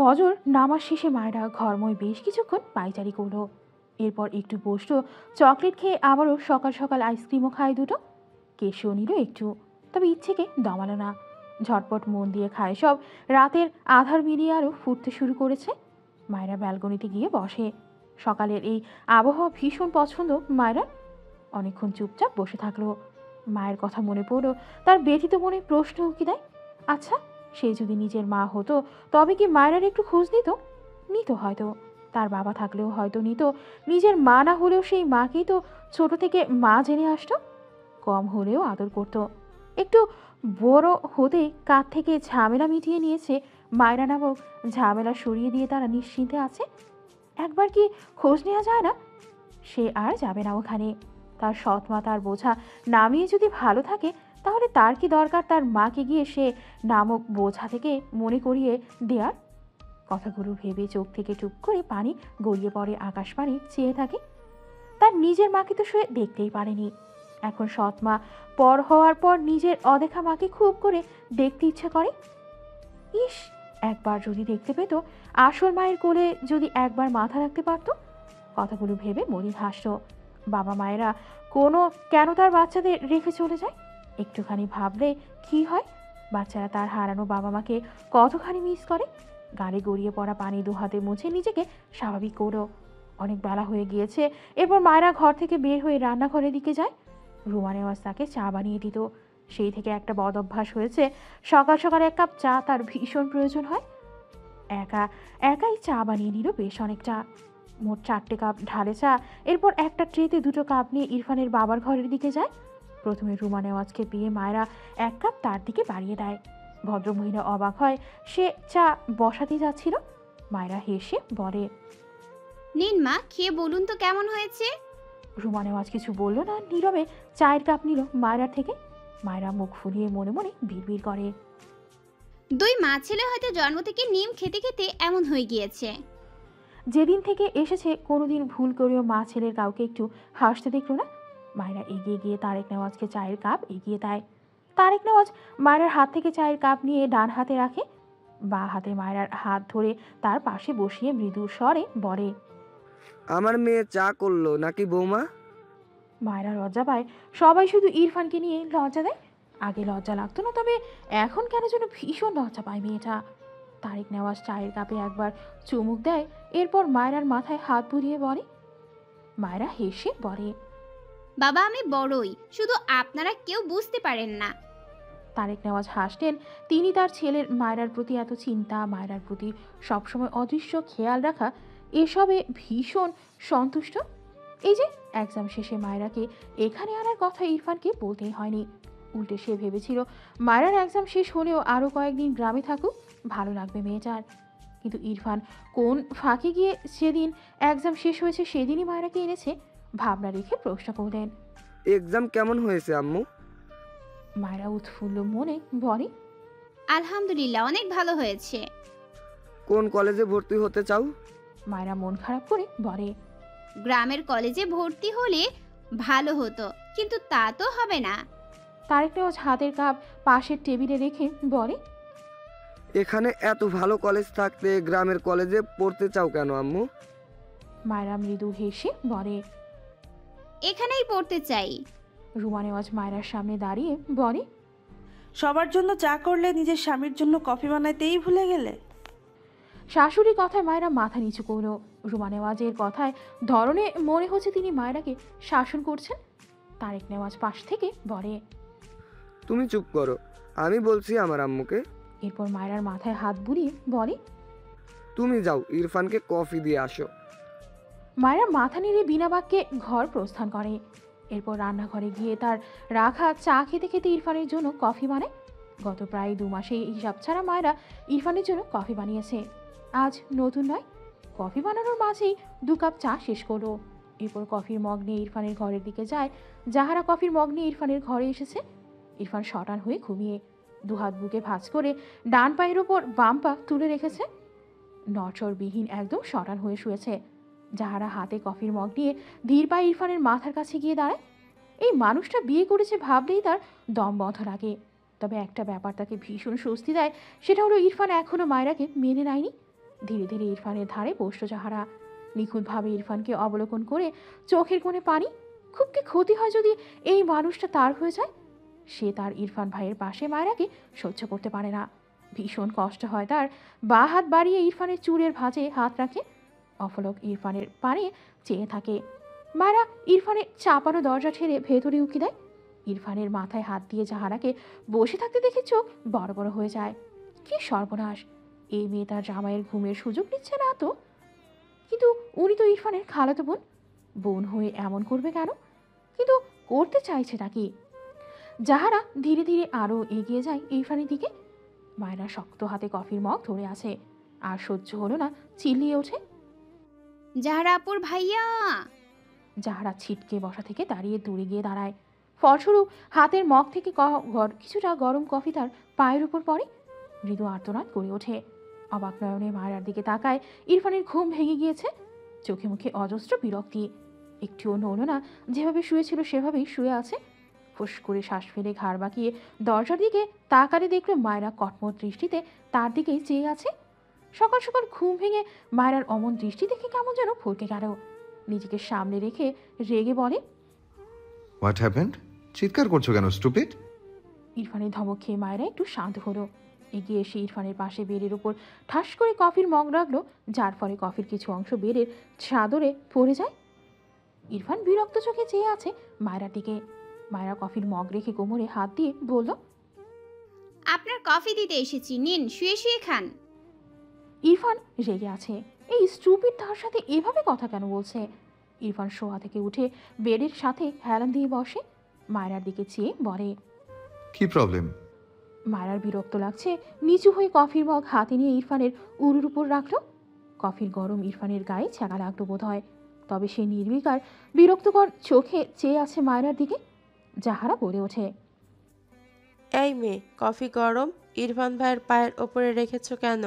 ফজর নামাজ শেষে মায়েরা ঘরময় বেশ কিছুক্ষণ পায়চারি করলো। এরপর একটু বসলো, চকলেট খেয়ে আবারও সকাল সকাল আইসক্রিমও খায় দুটো। কেশেও নিল একটু, তবে ইচ্ছেকে দমালো না। ঝটপট মন দিয়ে খায় সব। রাতের আধার মিলিয়ে আরও ফুটতে শুরু করেছে। মায়েরা ব্যালকনিতে গিয়ে বসে। সকালের এই আবহাওয়া ভীষণ পছন্দ মায়েরা। অনেকক্ষণ চুপচাপ বসে থাকলো। মায়ের কথা মনে পড়লো। তার ব্যথিত মনে প্রশ্ন উকি দেয়, আচ্ছা সে যদি নিজের মা হতো তবে কি মায়েরার একটু খোঁজ নিত? নিত হয়তো। তার বাবা থাকলেও হয়তো নিত। নিজের মা না হলেও সেই মাকেই তো ছোট থেকে মা জেনে আসতো। কম হলেও আদর করত। একটু বড় হতেই কাঁধ থেকে ঝামেলা মিটিয়ে নিয়েছে মায়েরা নামক ঝামেলা সরিয়ে দিয়ে তারা নিশ্চিন্তে আছে। একবার কি খোঁজ নেওয়া যায় না? সে আর যাবে না ওখানে। তার সৎ মা তার বোঝা নামিয়ে যদি ভালো থাকে, তাহলে তার কি দরকার তার মাকে গিয়ে সে নামক বোঝা থেকে মনে করিয়ে দেয়ার? কথাগুলো ভেবে চোখ থেকে টুপ করে পানি গড়িয়ে পড়ে। আকাশ পানি চেয়ে থাকে। তার নিজের মাকে তো সে দেখতেই পারেনি। এখন সৎ মা পর হওয়ার পর নিজের অদেখা মাকে খুব করে দেখতে ইচ্ছে করে। ইস, একবার যদি দেখতে পেত, আসল মায়ের কোলে যদি একবার মাথা রাখতে পারত। কথাগুলো ভেবে মলিন হাসত। বাবা মায়েরা কেন তার বাচ্চাদের রেখে চলে যায়? একটুখানি ভাবলে কি হয়? বাচ্চারা তার হারানো বাবা মাকে কতখানি মিস করে। গাড়ি গড়িয়ে পড়া পানি দু হাতে মুছে নিজেকে স্বাভাবিক করো। অনেক বেলা হয়ে গিয়েছে। এরপর মায়েরা ঘর থেকে বের হয়ে রান্নাঘরের দিকে যায়। রুমা নেওয়াজ তাকে চা বানিয়ে দিত। সেই থেকে একটা বদ অভ্যাস হয়েছে, সকাল সকাল এক কাপ চা তার ভীষণ প্রয়োজন হয়। একাই চা বানিয়ে নিল বেশ অনেকটা। মোট 4টে কাপ ঢালে চা। এরপর একটা ট্রেতে 2টো কাপ নিয়ে ইরফানের বাবার ঘরের দিকে যায়। প্রথমে রুমা নেওয়াজকে পেয়ে মায়েরা 1 কাপ তার দিকে বাড়িয়ে দেয়। ভদ্রমহিলা অবাক হয়। সে চা বসাতে যাচ্ছিল। মায়েরা হেসে বলে, নিন মা, খেয়ে বলুন তো কেমন হয়েছে। রুমা নেওয়াজ কিছু বলল না, নীরবে চায়ের কাপ নিল মায়েরার থেকে। মায়েরা মুখ ফুলিয়ে মনে মনে বিড়বিড় করে, দুই মা ছেলে হয়তো জন্ম থেকে নিম খেতে খেতে এমন হয়ে গিয়েছে। যেদিন থেকে এসেছে কোনোদিন ভুল করেও মা ছেলের কাউকে একটু হাসতে দেখল না। মায়েরা এগিয়ে গিয়ে তারেক নেওয়াজকে চায়ের কাপ এগিয়ে দেয়। তারেক নেওয়াজ মায়েরার হাত থেকে চায়ের কাপ নিয়ে ডান হাতে রাখে। বা হাতে মায়েরার হাত ধরে তার পাশে বসিয়ে মৃদু স্বরে বলে, আমার মেয়ে চা করলো নাকি বৌমা? মায়েরা লজ্জা পায়। সবাই শুধু ইরফানকে নিয়ে লজ্জা দেয়। আগে লজ্জা লাগতো না, তবে এখন কেন যেন ভীষণ লজ্জা পায় মেয়েটা। তারেক নেওয়াজ চায়ের কাপে একবার চুমুক দেয়। এরপর মায়েরার মাথায় হাত বুলিয়ে বলে। মায়েরা হেসে বলে, বাবা আমি বড়ই, শুধু আপনারা কেউ বুঝতে পারেন না। তারেক নেওয়াজ হাসতেন। তিনি তার ছেলের মায়েরার প্রতি এত চিন্তা, মায়েরার প্রতি সবসময় অদৃশ্য খেয়াল রাখা, এসবে ভীষণ সন্তুষ্ট। এই যে এক্সাম শেষে মায়েরাকে এখানে আনার কথা ইরফানকে বলতেই হয়নি। উল্টে সে ভেবেছিল মায়েরার এক্সাম শেষ হলেও আরও কয়েকদিন গ্রামে থাকুক, ভালো লাগবে মেয়েটার। কিন্তু ইরফান কোন ফাঁকে গিয়ে সেদিন এক্সাম শেষ হয়েছে সেদিনই মায়েরাকে এনেছে ভাবনা রেখে প্রশ্ন করলেন, এক্সাম কেমন হয়েছে আম্মু? মায়েরা উৎফুল্ল মনে বলে, আলহামদুলিল্লাহ অনেক ভালো হয়েছে। কোন কলেজে ভর্তি হতে চাও? মায়েরা মন খারাপ করে বলে, গ্রামের কলেজে ভর্তি হলে ভালো হতো, কিন্তু তা তো হবে না। তারেক নেওয়াজ হাতের কাপ পাশের টেবিলে রেখে বলে, এখানে এত ভালো কলেজ থাকতে গ্রামের কলেজে পড়তে চাও কেন আম্মু? মায়েরা মৃদু হেসে বলে, এখানেই পড়তে চাই। রুমা নেওয়াজ মায়েরার সামনে দাঁড়িয়ে বলে, সবার জন্য চা করলে নিজের স্বামীর জন্য কফি বানাইতেই ভুলে গেলে। শাশুড়ি কথায় মায়েরা মাথা নিচু করল। রুমা নেওয়াজের কথায় ধরনে মনে হচ্ছে তিনি মায়েরাকে শাসন করছেন। তারেক নেওয়াজ পাশ থেকে বলে, তুমি চুপ করো, আমি বলছি আমার আম্মুকে। এরপর মায়েরার মাথায় হাত বুলিয়ে বলে, তুমি যাও ইরফানকে কফি দিয়ে আসো। মায়েরা মাথা নেড়ে বিনা বাক্যে ঘর প্রস্থান করে। এরপর রান্নাঘরে গিয়ে তার রাখা চা খেতে খেতে ইরফানের জন্য কফি বানায়। গত প্রায় 2 মাসে এই হিসাব ছাড়া মায়েরা ইরফানের জন্য কফি বানিয়েছে। আজ নতুন নয়। কফি বানানোর মাঝেই 2 কাপ চা শেষ করলো। এরপর কফির মগ নিয়ে ইরফানের ঘরের দিকে যায়। যাহারা কফির মগ নিয়ে ইরফানের ঘরে এসেছে। ইরফান শটান হয়ে ঘুমিয়ে 2 হাত বুকে ভাঁজ করে ডান পায়ের ওপর বাম পা তুলে রেখেছে। নড়চড়বিহীন একদম শটান হয়ে শুয়েছে। যাহারা হাতে কফির মগ নিয়ে ধীর পায়ে ইরফানের মাথার কাছে গিয়ে দাঁড়ায়। এই মানুষটা বিয়ে করেছে ভাবলেই তার দম বন্ধ লাগে। তবে একটা ব্যাপার তাকে ভীষণ স্বস্তি দেয়, সেটা হলো ইরফান এখনো মায়েরাকে মেনে নেয়নি। ধীরে ধীরে ইরফানের ধারে বসল জাহারা। নিখুঁতভাবে ইরফানকে অবলোকন করে চোখের কোণে পানি। খুব কি ক্ষতি হয় যদি এই মানুষটা তার হয়ে যায়? সে তার ইরফান ভাইয়ের পাশে মায়েরাকে সহ্য করতে পারে না। ভীষণ কষ্ট হয় তার। বা হাত বাড়িয়ে ইরফানের চুলের ভাঁজে হাত রাখে। অফলক ইরফানের পানে চেয়ে থাকে। মায়েরা ইরফানের চাপানো দরজা ঠেলে ভেতরে উকি দেয়। ইরফানের মাথায় হাত দিয়ে জাহারাকে বসে থাকতে দেখে চোখ বড় বড় হয়ে যায়। কি সর্বনাশ! এই মেয়ে তার জামাইয়ের ঘুমের সুযোগ নিচ্ছে না তো? কিন্তু উনি তো ইরফানের খালাতো বোন। বোন হয়ে এমন করবে কেন? কিন্তু করতে চাইছে নাকি? জাহারা ধীরে ধীরে আরও এগিয়ে যায় ইরফানের দিকে। মায়েরা শক্ত হাতে কফির মগ ধরে আছে। আর সহ্য হলো না, চিল্লিয়ে ওঠে। জাহরা আপুর ভাইয়া! জাহারা ছিটকে বসা থেকে দাঁড়িয়ে দূরে গিয়ে দাঁড়ায়। ফলস্বরূপ হাতের মগ থেকে কিছুটা গরম কফি তার পায়ের উপর পড়ে। মৃদু আর্তনাদ করে ওঠে। অবাক নয়নে মায়েরার দিকে তাকায়। ইরফানের ঘুম ভেঙে গিয়েছে। চোখে মুখে অজস্র বিরক্তি। একটুও নড়ল না, যেভাবে শুয়েছিল সেভাবেই শুয়ে আছে। ফুস করে শ্বাস ফেলে ঘাড় বাঁকিয়ে দরজার দিকে তাকালে দেখল মায়েরা কটমট দৃষ্টিতে তার দিকেই চেয়ে আছে। সকাল সকাল ঘুম ভেঙে মায়েরার অমন দৃষ্টি দেখে কেমন যেন ভরকে গেল। নিজেকে সামনে রেখে রেগে বলে, হোয়াট হ্যাপেন্ড? চিৎকার করছো কেন, স্টুপিড? ইরফানের ধমক খেয়ে মায়েরা একটু শান্ত হলো। এগিয়ে এসে ইরফানের পাশে বেডের উপর ঠাস করে কফির মগ রাখলো, যার ফলে কফির কিছু অংশ বেডের চাদরে পড়ে যায়। ইরফান বিরক্ত চোখে চেয়ে আছে মায়েরার দিকে। মায়েরা কফির মগ রেখে কোমরে হাত দিয়ে বলল, আপনার কফি দিতে এসেছি, নিন শুয়ে শুয়ে খান। ইরফান রেগে আছে। এই স্টুপিড তার সাথে এভাবে কথা কেন বলছে? ইরফান শোয়া থেকে উঠে বেডের সাথে হেলান দিয়ে বসে। মায়েরার দিকে চেয়ে বলে, কি প্রবলেম? মায়েরার বিরক্ত লাগছে। নিচু হয়ে কফির মগ হাতে নিয়ে ইরফানের উরুর উপর রাখলো। কফির গরম ইরফানের গায়ে ছ্যাঁকা লাগতো বোধ হয়। তবে সে নির্বিকার বিরক্তকর চোখে চেয়ে আছে মায়েরার দিকে। জাহারা বলে ওঠে, এই মেয়ে, কফি গরম, ইরফান ভাইয়ের পায়ের ওপরে রেখেছো কেন?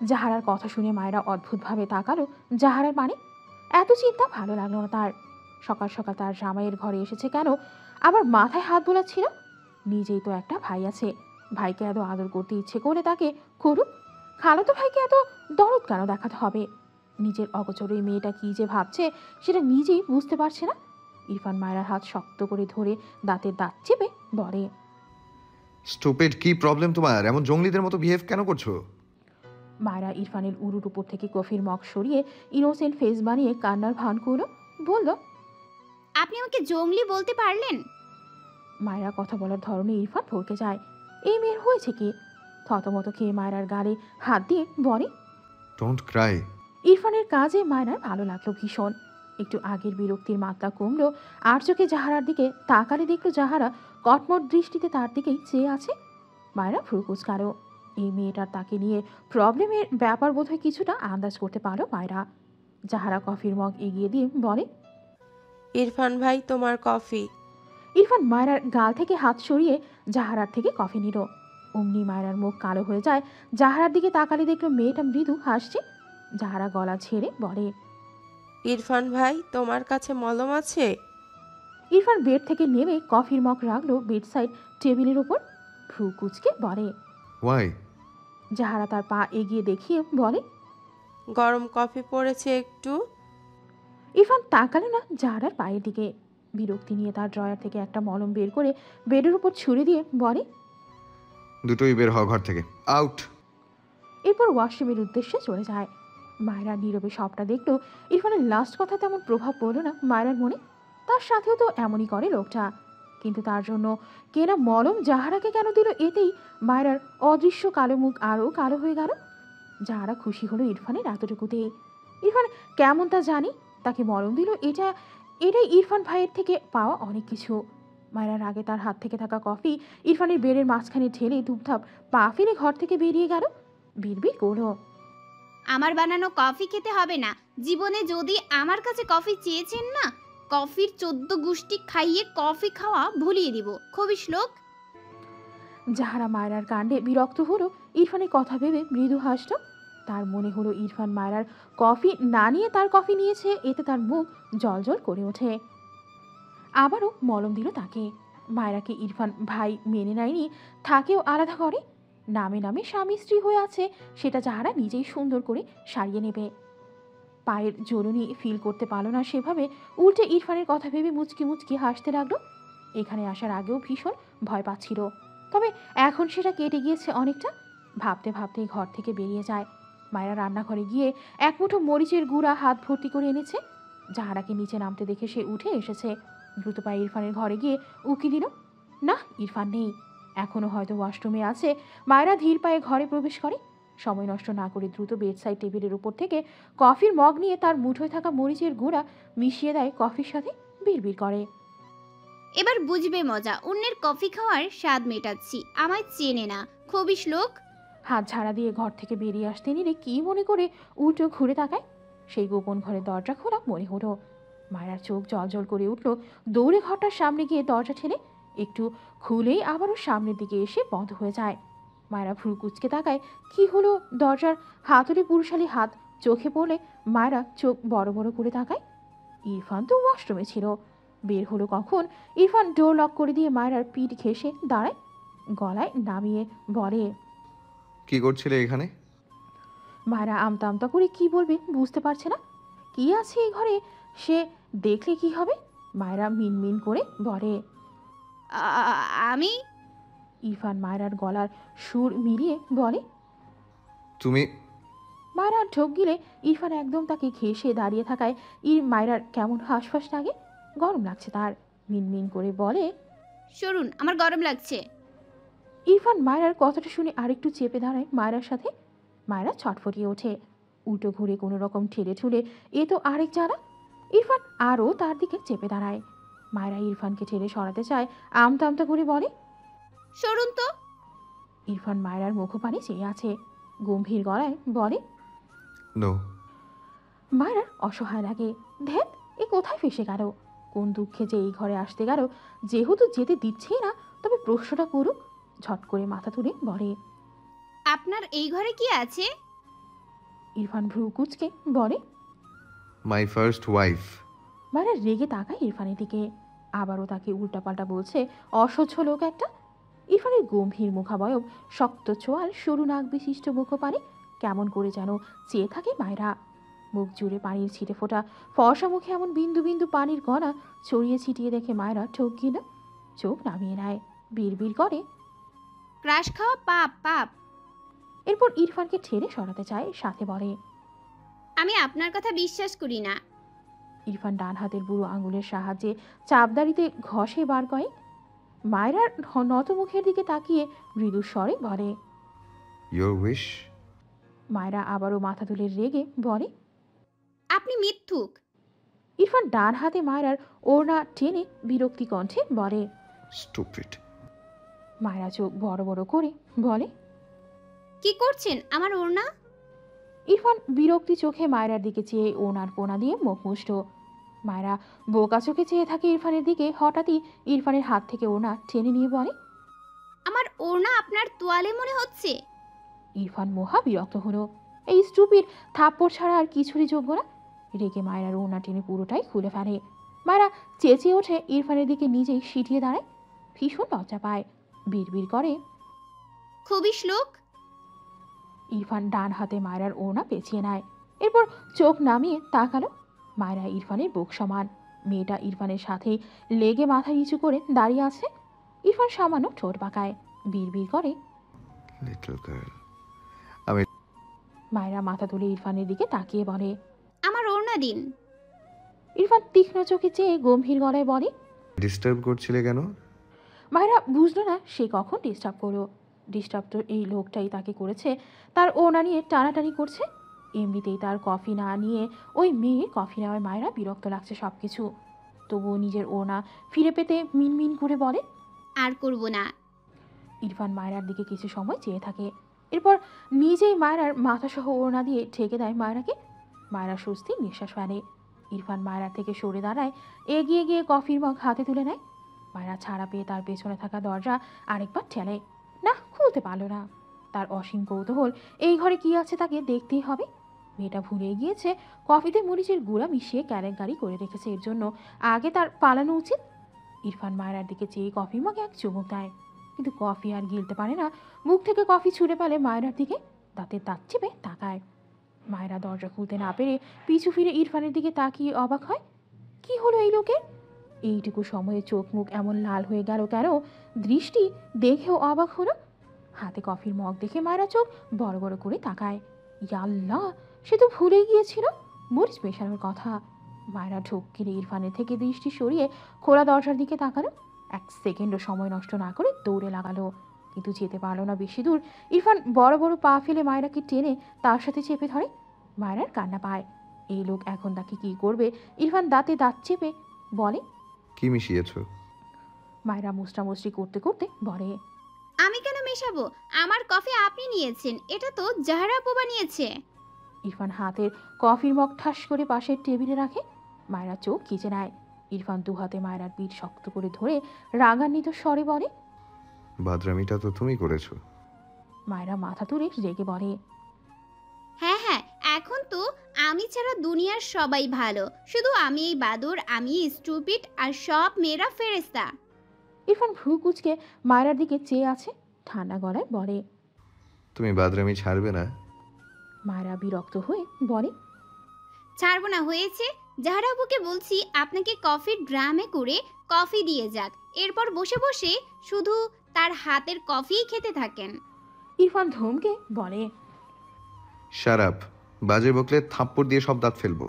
জাহারার কথা শুনে মায়েরা অদ্ভুতভাবে তাকালো জাহারার মানে। এত চিন্তা ভালো লাগলো না তার। সকাল সকাল তার জামাইয়ের ঘরে এসেছে কেন? আবার মাথায় হাত বোলাচ্ছিল। নিজেই তো একটা ভাই আছে। ভাইকে এত আদর করতে ইচ্ছে করে তাকে করুক। খালাতো ভাইকে এত দরদ কেন দেখাতে হবে? নিজের অগোচরে মেয়েটা কি যে ভাবছে সেটা নিজেই বুঝতে পারছে না। ইরফান মায়েরার হাত শক্ত করে ধরে দাঁতের দাঁত চেপে বলে, স্টুপিড, কি প্রবলেম তোমার? এমন জঙ্গলিদের মতো বিহেভ কেন করছো? মায়েরা ইরফানের উরুর উপর থেকে কফির মগ সরিয়ে ইনোসেন্ট ফেস বানিয়ে কান্নার ভান করল। বলল, আপনি আমাকে জঙ্গলি বলতে পারলেন? মায়েরা কথা বলার ধরনে ইরফান ভরকে যায়। এই মেয়ের হয়েছে কি? থতমত খেয়ে মায়েরার গালে হাত দিয়ে বলে, ডোন্ট ক্রাই। ইরফানের কাজে মায়েরার ভালো লাগলো ভীষণ। একটু আগের বিরক্তির মাত্রা কমলো। আর চোখে জাহারার দিকে তাকালে দেখলো জাহারা কটমট দৃষ্টিতে তার দিকেই চেয়ে আছে। মায়েরা ভ্রু কুঁচকালো। এই মেয়েটার তাকে নিয়ে প্রবলেমের ব্যাপার বোধহয় কিছুটা আন্দাজ করতে পারলো মায়েরা। জাহারা কফির মগ এগিয়ে দিয়ে বলে, ইরফান ভাই, তোমার কফি। ইরফান মায়েরার গাল থেকে হাত সরিয়ে জাহারার থেকে কফি নিল। অমনি মায়েরার মুখ কালো হয়ে যায়। জাহারার দিকে তাকালে দেখলো মেয়েটা মৃদু হাসছে। জাহারা গলা ছেড়ে বলে, ইরফান ভাই, তোমার কাছে মলম আছে? ইরফান বেড থেকে নেমে কফির মগ রাখলো বেড সাইড টেবিলের উপর। ভ্রু কুচকে বলে, ওয়াই? জাহারা তার পা এগিয়ে দেখিয়ে বলে, গরম কফি পড়েছে একটু। ইরফান তাকালো না জাহারার পায়ের দিকে। বিরক্তি নিয়ে তার ড্রয়ার থেকে একটা মলম বের করে বেডের উপর ছুঁড়ে দিয়ে বলে, দুটোই বের হওয়া ঘর থেকে, আউট। এরপর ওয়াশরুমের উদ্দেশ্যে চলে যায়। মায়েরা নীরবে সবটা দেখলো। ইরফানের লাস্ট কথা তেমন প্রভাব পড়লো না মায়েরার মনে। তার সাথেও তো এমনই করে লোকটা। কিন্তু তার জন্য কেনা মলম জাহারাকে কেন দিল, এতেই মায়েরার অদৃশ্য কালো মুখ আরও কালো হয়ে গেল। জাহারা খুশি হলো ইরফানের এতটুকুতে। ইরফান কেমন তা জানি, তাকে মলম দিল, এটাই ইরফান ভাইয়ের থেকে পাওয়া অনেক কিছু। মায়েরার আগে তার হাত থেকে থাকা কফি ইরফানের বেডের মাঝখানে ঢেলে ধূপধাপ পা ফেলে ঘর থেকে বেরিয়ে গেল। বিড়বিড় করলো, আমার বানানো কফি খেতে হবে না। জীবনে যদি আমার কাছে কফি চেয়েছেন না, কফির 14 গুষ্টি খাইয়ে কফি খাওয়া ভুলিয়ে দিব। খবিশ লোক। জাহারা মায়েরার কাণ্ডে বিরক্ত হলো। ইরফানের কথা ভেবে মৃদু হাসল। তার মনে হলো ইরফান মায়েরার কফি না নিয়ে তার কফি নিয়েছে, এতে তার মুখ জলজল করে ওঠে। আবারও মলম দিল তাকে। মায়েরাকে ইরফান ভাই মেনে নেয়নি, থাকেও আলাদা করে। নামে নামে স্বামী স্ত্রী হয়ে আছে সেটা যাহারা নিজেই সুন্দর করে সারিয়ে নেবে। পায়ের জ্বলুনি ফিল করতে পারল না সেভাবে, উল্টে ইরফানের কথা ভেবে মুচকি মুচকি হাসতে লাগলো। এখানে আসার আগেও ভীষণ ভয় পাচ্ছিল, তবে এখন সেটা কেটে গিয়েছে অনেকটা। ভাবতে ভাবতে ঘর থেকে বেরিয়ে যায়। মায়েরা রান্নাঘরে গিয়ে এক মুঠো মরিচের গুঁড়া হাত ভর্তি করে এনেছে। যাহারাকে নিচে নামতে দেখে সে উঠে এসেছে। দ্রুত পায়ে ইরফানের ঘরে গিয়ে উকি দিল। না, ইরফান নেই, এখনও হয়তো ওয়াশরুমে আছে। মায়েরা ধীর পায়ে ঘরে প্রবেশ করে। সময় নষ্ট না করে দ্রুত বেডসাইড টেবিলের উপর থেকে কফির মগ নিয়ে তার মুঠোয় থাকা মরিচের গুঁড়া মিশিয়ে দেয় কফির সাথে। বিড়বিড় করে, এবার বুঝবে মজা, অন্যের কফি খাওয়ার স্বাদ মেটাচ্ছি। আমায় চেনে না, খবিশ লোক। হাত ঝাড়া দিয়ে ঘর থেকে বেরিয়ে আসতে নিলে কি মনে করে উল্টো ঘুরে তাকায়। সেই গোপন ঘরের দরজা খোলা মনে হলো। মায়ের চোখ জলজল করে উঠল। দৌড়ে ঘরটার সামনে গিয়ে দরজা ঠেলে একটু খুলেই আবারও সামনের দিকে এসে বন্ধ হয়ে যায়। মায়েরা ভ্রু কুচকে তাকায়। কি হলো? দরজার হাতুড়ে পুরুষালী হাত চোখে পড়লে মায়েরা চোখ বড় বড় করে তাকায়। ইরফান তো ওয়াশরুমে ছিল। বের হলো কখন? ইরফান ডোর লক করে দিয়ে মায়েরার পিঠ ঘেঁষে দাঁড়ায়, গলায় নামিয়ে বলে, কি করছিলে এখানে? মায়েরা আমতা আমতা করে কি বলবে বুঝতে পারছে না। কি আছে এই ঘরে সে দেখলে কি হবে? মায়েরা মিনমিন করে বলে। আমি ইরফান মায়েরার গলার সুর মিলিয়ে বলে। তুমি মায়েরা ঢোক গিলে ইরফান একদম তাকে ঘেঁষে দাঁড়িয়ে থাকায় মায়েরার কেমন হাঁসফাঁস লাগে। গরম লাগছে তার। মিনমিন করে বলে, সরুন, আমার গরম লাগছে। ইরফান মায়েরার কথাটা শুনে আরেকটু চেপে দাঁড়ায় মায়েরার সাথে। মায়েরা ছটফটিয়ে ওঠে। উল্টো ঘুরে কোনো রকম ঠেলে ঠুলে এ তো আরেক জ্বালা। ইরফান আরও তার দিকে চেপে দাঁড়ায়। মায়েরা ইরফানকে ঠেলে সরাতে চায়, আমতা আমতা করে বলে। সরুন তো। ইরফান মায়েরার মুখপানে চেয়ে আছে, গম্ভীর গলায় বলে। নো। মায়েরার অসহায় লাগে। ধ্যাত, এ কোথায় ফেসে গেল? কোন দুঃখে যে এই ঘরে আসতে গেল? যেহেতু যেতে দিচ্ছেই না, তবে প্রশ্নটা করুক। ঝট করে মাথা তুলে বলে। আপনার এই ঘরে কি আছে? ইরফান ভ্রু কুচকে বলে। My first wife. মায়েরা রেগে তাকায় ইরফানের দিকে। আবারও তাকে উল্টাপাল্টা বলছে অসহ্য লোক একটা। ইরফানের গম্ভীর মুখাবয়ব, শক্ত চোয়াল, সরু নাক বিশিষ্ট মুখপানে কেমন করে যেন চেয়ে থাকে মায়েরা। মুখ জুড়ে পানির ছিটে ফোটা, ফর্সা মুখে এমন বিন্দু বিন্দু পানির কণা ছড়িয়ে ছিটিয়ে দেখে মায়েরা ঠোক গিয়ে চোখ নামিয়ে নেয়। বিড়বিড় করে, ক্রাশ খাওয়া পাপ পাপ। এরপর ইরফানকে ঠেলে সরাতে চায়, সাথে বলে। আমি আপনার কথা বিশ্বাস করি না। ইরফান ডান হাতের বুড়ো আঙুলের সাহায্যে চাপদাড়িতে ঘষে বার কয়। মায়েরার নত মুখের দিকে তাকিয়ে মৃদু স্বরে বলে। Your wish. মায়েরা আবারও মাথা তুলে রেগে বলে। আপনি মিথ্যুক। ইরফান ডান হাতে মায়েরার ওড়না টেনে বিরক্তি কণ্ঠে বলে। স্টুপিড। মায়েরা চোখ বড় বড় করে বলে। কি করছেন আমার ওড়না? ইরফান বিরক্তি চোখে মায়েরার দিকে চেয়ে ওনার কোনা দিয়ে মুখ মুষ্ট। মায়েরা বোকা চোখে চেয়ে থাকে ইরফানের দিকে। হঠাৎই ইরফানের হাত থেকে ওনা টেনে নিয়ে বলে। আমার ওড়না আপনার তোয়ালে মনে হচ্ছে। ইরফান মহা বিরক্ত হলো। এই স্টুপির থাপ্পড় ছাড়া আর কিছুরই যোগ্য না। রেগে মায়েরার ওনা টেনে পুরোটাই খুলে ফেলে। মায়েরা চেঁচিয়ে ওঠে, ইরফানের দিকে নিজেই সিটিয়ে দাঁড়ায়। ভীষণ লজ্জা পায়। বিড়বিড় করে, খবিশ লোক। ইরফান ডান হাতে মায়েরার ওড়না পেঁচিয়ে নেয়। এরপর চোখ নামিয়ে তাকালো। মায়েরা ইরফানের বুক সমান। মেয়েটা ইরফানের সাথেই লেগে মাথা নিচু করে দাঁড়িয়ে আছে। ইরফান সামান্য ঠোঁট পাকায়। বিড়বিড় করে, লিটল গার্ল। মায়েরা মাথা তুলে ইরফানের দিকে তাকিয়ে বলে। আমার ওড়না দিন। ইরফান তীক্ষ্ণ চোখে চেয়ে গম্ভীর গলায় বলে। ডিস্টার্ব করছিলে কেন? মায়েরা বুঝলো না সে কখন ডিস্টার্ব করলো। ডিস্টার্ব তো এই লোকটাই তাকে করেছে। তার ওড়না নিয়ে টানাটানি করছে। এমনিতেই তার কফি না নিয়ে ওই মেয়ে কফি নেওয়ায় মায়েরা বিরক্ত লাগছে সব কিছু। তবুও নিজের ওড়না ফিরে পেতে মিনমিন করে বলে। আর করব না। ইরফান মায়েরার দিকে কিছু সময় চেয়ে থাকে। এরপর নিজেই মায়েরার মাথাসহ ওড়না দিয়ে ঢেকে দেয় মায়েরাকে। মায়েরা স্বস্তির নিঃশ্বাস ফেলে। ইরফান মায়েরার থেকে সরে দাঁড়ায়, এগিয়ে গিয়ে কফির মগ হাতে তুলে নেয়। মায়েরা ছাড়া পেয়ে তার পেছনে থাকা দরজা আরেকবার ঠেলে। না, খুলতে পারল না। তার অসীম কৌতূহল, এই ঘরে কি আছে তাকে দেখতেই হবে। মেয়েটা ভুলে গিয়েছে কফিতে মরিচের গুঁড়া মিশিয়ে কেলেঙ্কারি করে রেখেছে। এর জন্য আগে তার পালানো উচিত। ইরফান মায়েরার দিকে চেয়ে কফি মগে এক চুমুক দেয়। কিন্তু কফি আর গিলতে পারে না। মুখ থেকে কফি ছুঁড়ে ফেলে মায়রার দিকে, দাঁতে দাঁত চেপে তাকায়। মায়রা দরজা খুলতে না পেরে পিছু ফিরে ইরফানের দিকে তাকিয়ে অবাক হয়। কি হলো এই লোকের? এইটুকু সময়ে চোখ মুখ এমন লাল হয়ে গেল কেন? দৃষ্টি দেখেও অবাক হলো। হাতে কফির মগ দেখে মায়রা চোখ বড় বড় করে তাকায়। ইয়াল্লাহ, সে তো ভুলেই গিয়েছিল মরিচ মেশানোর কথা। মায়রা ঢোক গিলে ইরফানের থেকে দৃষ্টি সরিয়ে খোলা দরজার দিকে তাকালো। এক সেকেন্ডও সময় নষ্ট না করে দৌড়ে লাগালো, কিন্তু যেতে পারলো না বেশি দূর। ইরফান বড় বড় পা ফেলে মায়রাকে টেনে তার সাথে চেপে ধরে। মায়রার কান্না পায়। এই লোক এখন তাকে কি করবে? ইরফান দাঁতে দাঁত চেপে বলে, কি মিশিয়েছো? মায়রা মুষ্টামুষ্টি করতে করতে বলে, আমি কেন মেশাবো? আমার কফি আপনি নিয়েছেন, এটা তো জাহরা আপু বানিয়েছে। ইরফান হাতের কফির মগ ঠাস করে পাশের টেবিলে রাখে। মায়রা চোখ খিচে নেয়। ইরফান দু হাতে মায়রার পিঠ শক্ত করে ধরে রাগান্বিত স্বরে বলে, বাদরামিটা তো তুমি করেছো। মায়রা মাথা তুলে রেগে বলে, হ্যাঁ হ্যাঁ, এখন তো আমি ছাড়া দুনিয়ার সবাই ভালো, শুধু আমি এই বাদর, আমি স্টুপিড, আর সব মেয়েরা ফেরেস্তা। ইরফান ভ্রু কুচকে মায়রার দিকে চেয়ে আছে, ঠান্ডা গলায় বলে। তুমি বাদরামি ছাড়বে না? মায়রা বিরক্ত হয়ে বলে, ছাড়বো না হয়েছে? জাহরা আপুকে বলছি আপনাকে কফির ড্রামে করে কফি দিয়ে যাক, এরপর বসে বসে শুধু তার হাতের কফিই খেতে থাকেন। ইরফান ধমকে বলে, শারাপ, বাজে বকলে থাপ্পড় দিয়ে সব দাঁত ফেলবো।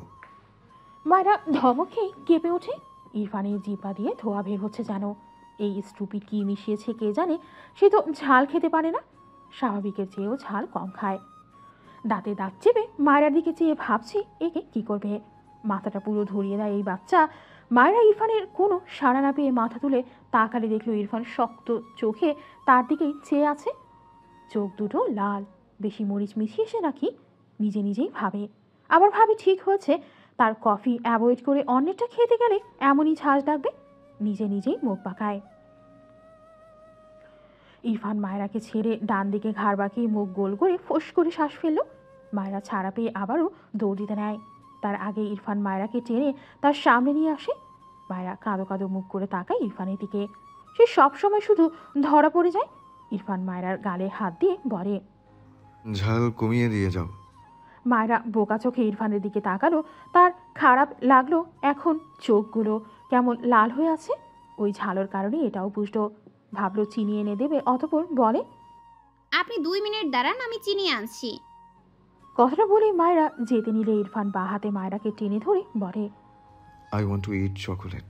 মায়রা ধমক খেয়ে কেঁপে ওঠে। ইরফানের জিপা দিয়ে ধোয়া বের হচ্ছে যেন। এই স্টুপিড কি মিশিয়েছে কে জানে। সে তো ঝাল খেতে পারে না, স্বাভাবিকের চেয়েও ঝাল কম খায়। দাঁতে দাঁত চেপে মায়রার দিকে চেয়ে ভাবছি একে কি করবে। মাথাটা পুরো ধরিয়ে দেয় এই বাচ্চা। মায়রা ইরফানের কোনো সাড়া না পেয়ে মাথা তুলে তাকালে দেখলো ইরফান শক্ত চোখে তার দিকেই চেয়ে আছে। চোখ দুটো লাল, বেশি মরিচ মিশিয়েছে নাকি নিজে নিজেই ভাবে। আবার ভাবে ঠিক হয়েছে, তার কফি অ্যাভয়েড করে অন্যটা খেতে গেলে এমনই ঝাঁজ লাগবে। নিজে নিজেই মুখ পাকায়। ইরফান মায়রাকে ছেড়ে ডান দিকে ঘাড় বাঁকিয়ে মুখ গোল করে ফোঁস করে শ্বাস ফেলল। মায়রা ছাড়া পেয়ে আবারও দৌড় দিতে নেয়। তার আগে ইরফান মায়রাকে টেনে তার সামনে নিয়ে আসে। মায়রা কাঁদো কাঁদো মুখ করে তাকায় ইরফানের দিকে। সে সবসময় শুধু ধরা পড়ে যায়। ইরফান মায়রার গালে হাত দিয়ে বলে, ঝাল কমিয়ে দিয়ে যাও। মায়রা বোকা চোখে ইরফানের দিকে তাকালো। তার খারাপ লাগলো, এখন চোখগুলো কেমন লাল হয়ে আছে। ওই ঝালোর কারণে এটাও বুঝলো। ভাবলো চিনি এনে দেবে, অতঃপর বলে, আপনি 2 মিনিট দাঁড়ান, আমি চিনি আনছি। কথাটা বলে মায়রা যেতে নিলে ইরফান বা হাতে মায়রাকে টেনে ধরে বলে, I want to it chocolate.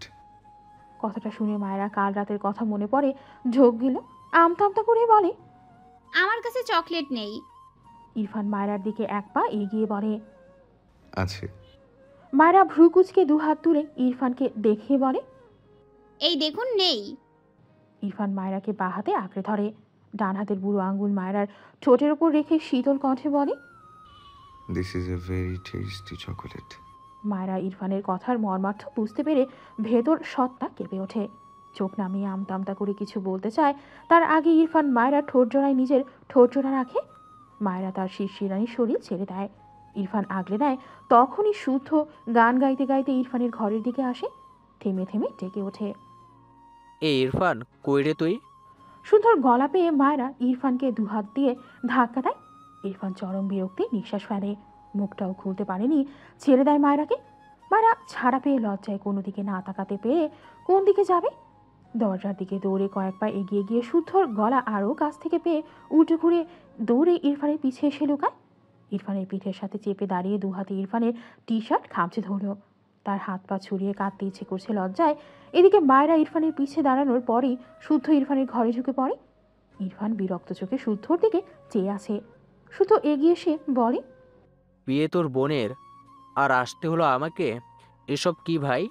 কথাটা শুনে মায়রা কাল রাতের কথা মনে পড়ে ঝোঁক গেল। আমতা আমতা করে বলে, আমার কাছে চকলেট নেই। ইরফান মায়রার দিকে এক পা এগিয়ে বলে। আছে। মায়রা ভ্রু কুচকে দু হাত তুলে ইরফানকে দেখিয়ে বলে, এই দেখুন নেই। ইরফান মায়রাকে বা হাতে আঁকড়ে ধরে। ডান হাতের বুড়ো আঙ্গুল মায়রার ঠোঁটের ওপর রেখে শীতল কণ্ঠে বলে, this is a very tasty chocolate. Mayra ইরফানের কথার মর্মার্থ বুঝতে পেরে ভেতর সত্তা কেঁপে ওঠে। চোখ নামিয়ে আমতা আমতা করে কিছু বলতে চায়, তার আগে ইরফান মায়রার ঠোঁট জোড়ায় নিজের ঠোঁট জোড়া রাখে। মায়রা তার শিরশিরানি শরীর ছেড়ে দেয়। ইরফান আগলে নেয়। তখনই শুদ্ধ গান গাইতে গাইতে ইরফানের ঘরের দিকে আসে। থেমে থেমে ডেকে ওঠে, এ ইরফান, কই রে তুই? শুদ্ধর গলা পেয়ে মায়রা ইরফানকে দুহাত দিয়ে ধাক্কা দেয়। ইরফান চরম বিরক্তি নিঃশ্বাস ফেলে। মুখটাও খুলতে পারেনি, ছেড়ে দেয় মায়রাকে। মায়রা ছাড়া পেয়ে লজ্জায় কোনো দিকে না তাকাতে পেরে কোন দিকে যাবে। দরজার দিকে দৌড়ে কয়েক পা এগিয়ে গিয়ে শুদ্ধর গলা আরও কাছ থেকে পেয়ে উল্টো ঘুরে দৌড়ে ইরফানের পিছে এসে লুকায়। ইরফানের পিঠের সাথে চেপে দাঁড়িয়ে দু হাতে ইরফানের টি শার্ট খামচে ধরল। তার হাত পা ছড়িয়ে কাঁদতে ইচ্ছে করছে লজ্জায়। এদিকে মায়রা ইরফানের পিছে দাঁড়ানোর পরই শুদ্ধ ইরফানের ঘরে ঢুকে পড়ে। ইরফান বিরক্ত চোখে শুদ্ধর দিকে চেয়ে আছে। শুদ্ধ এগিয়ে এসে বলে, বিয়ে তোর বোনের, আর আসতে হলো আমাকে? এসব কি ভাই?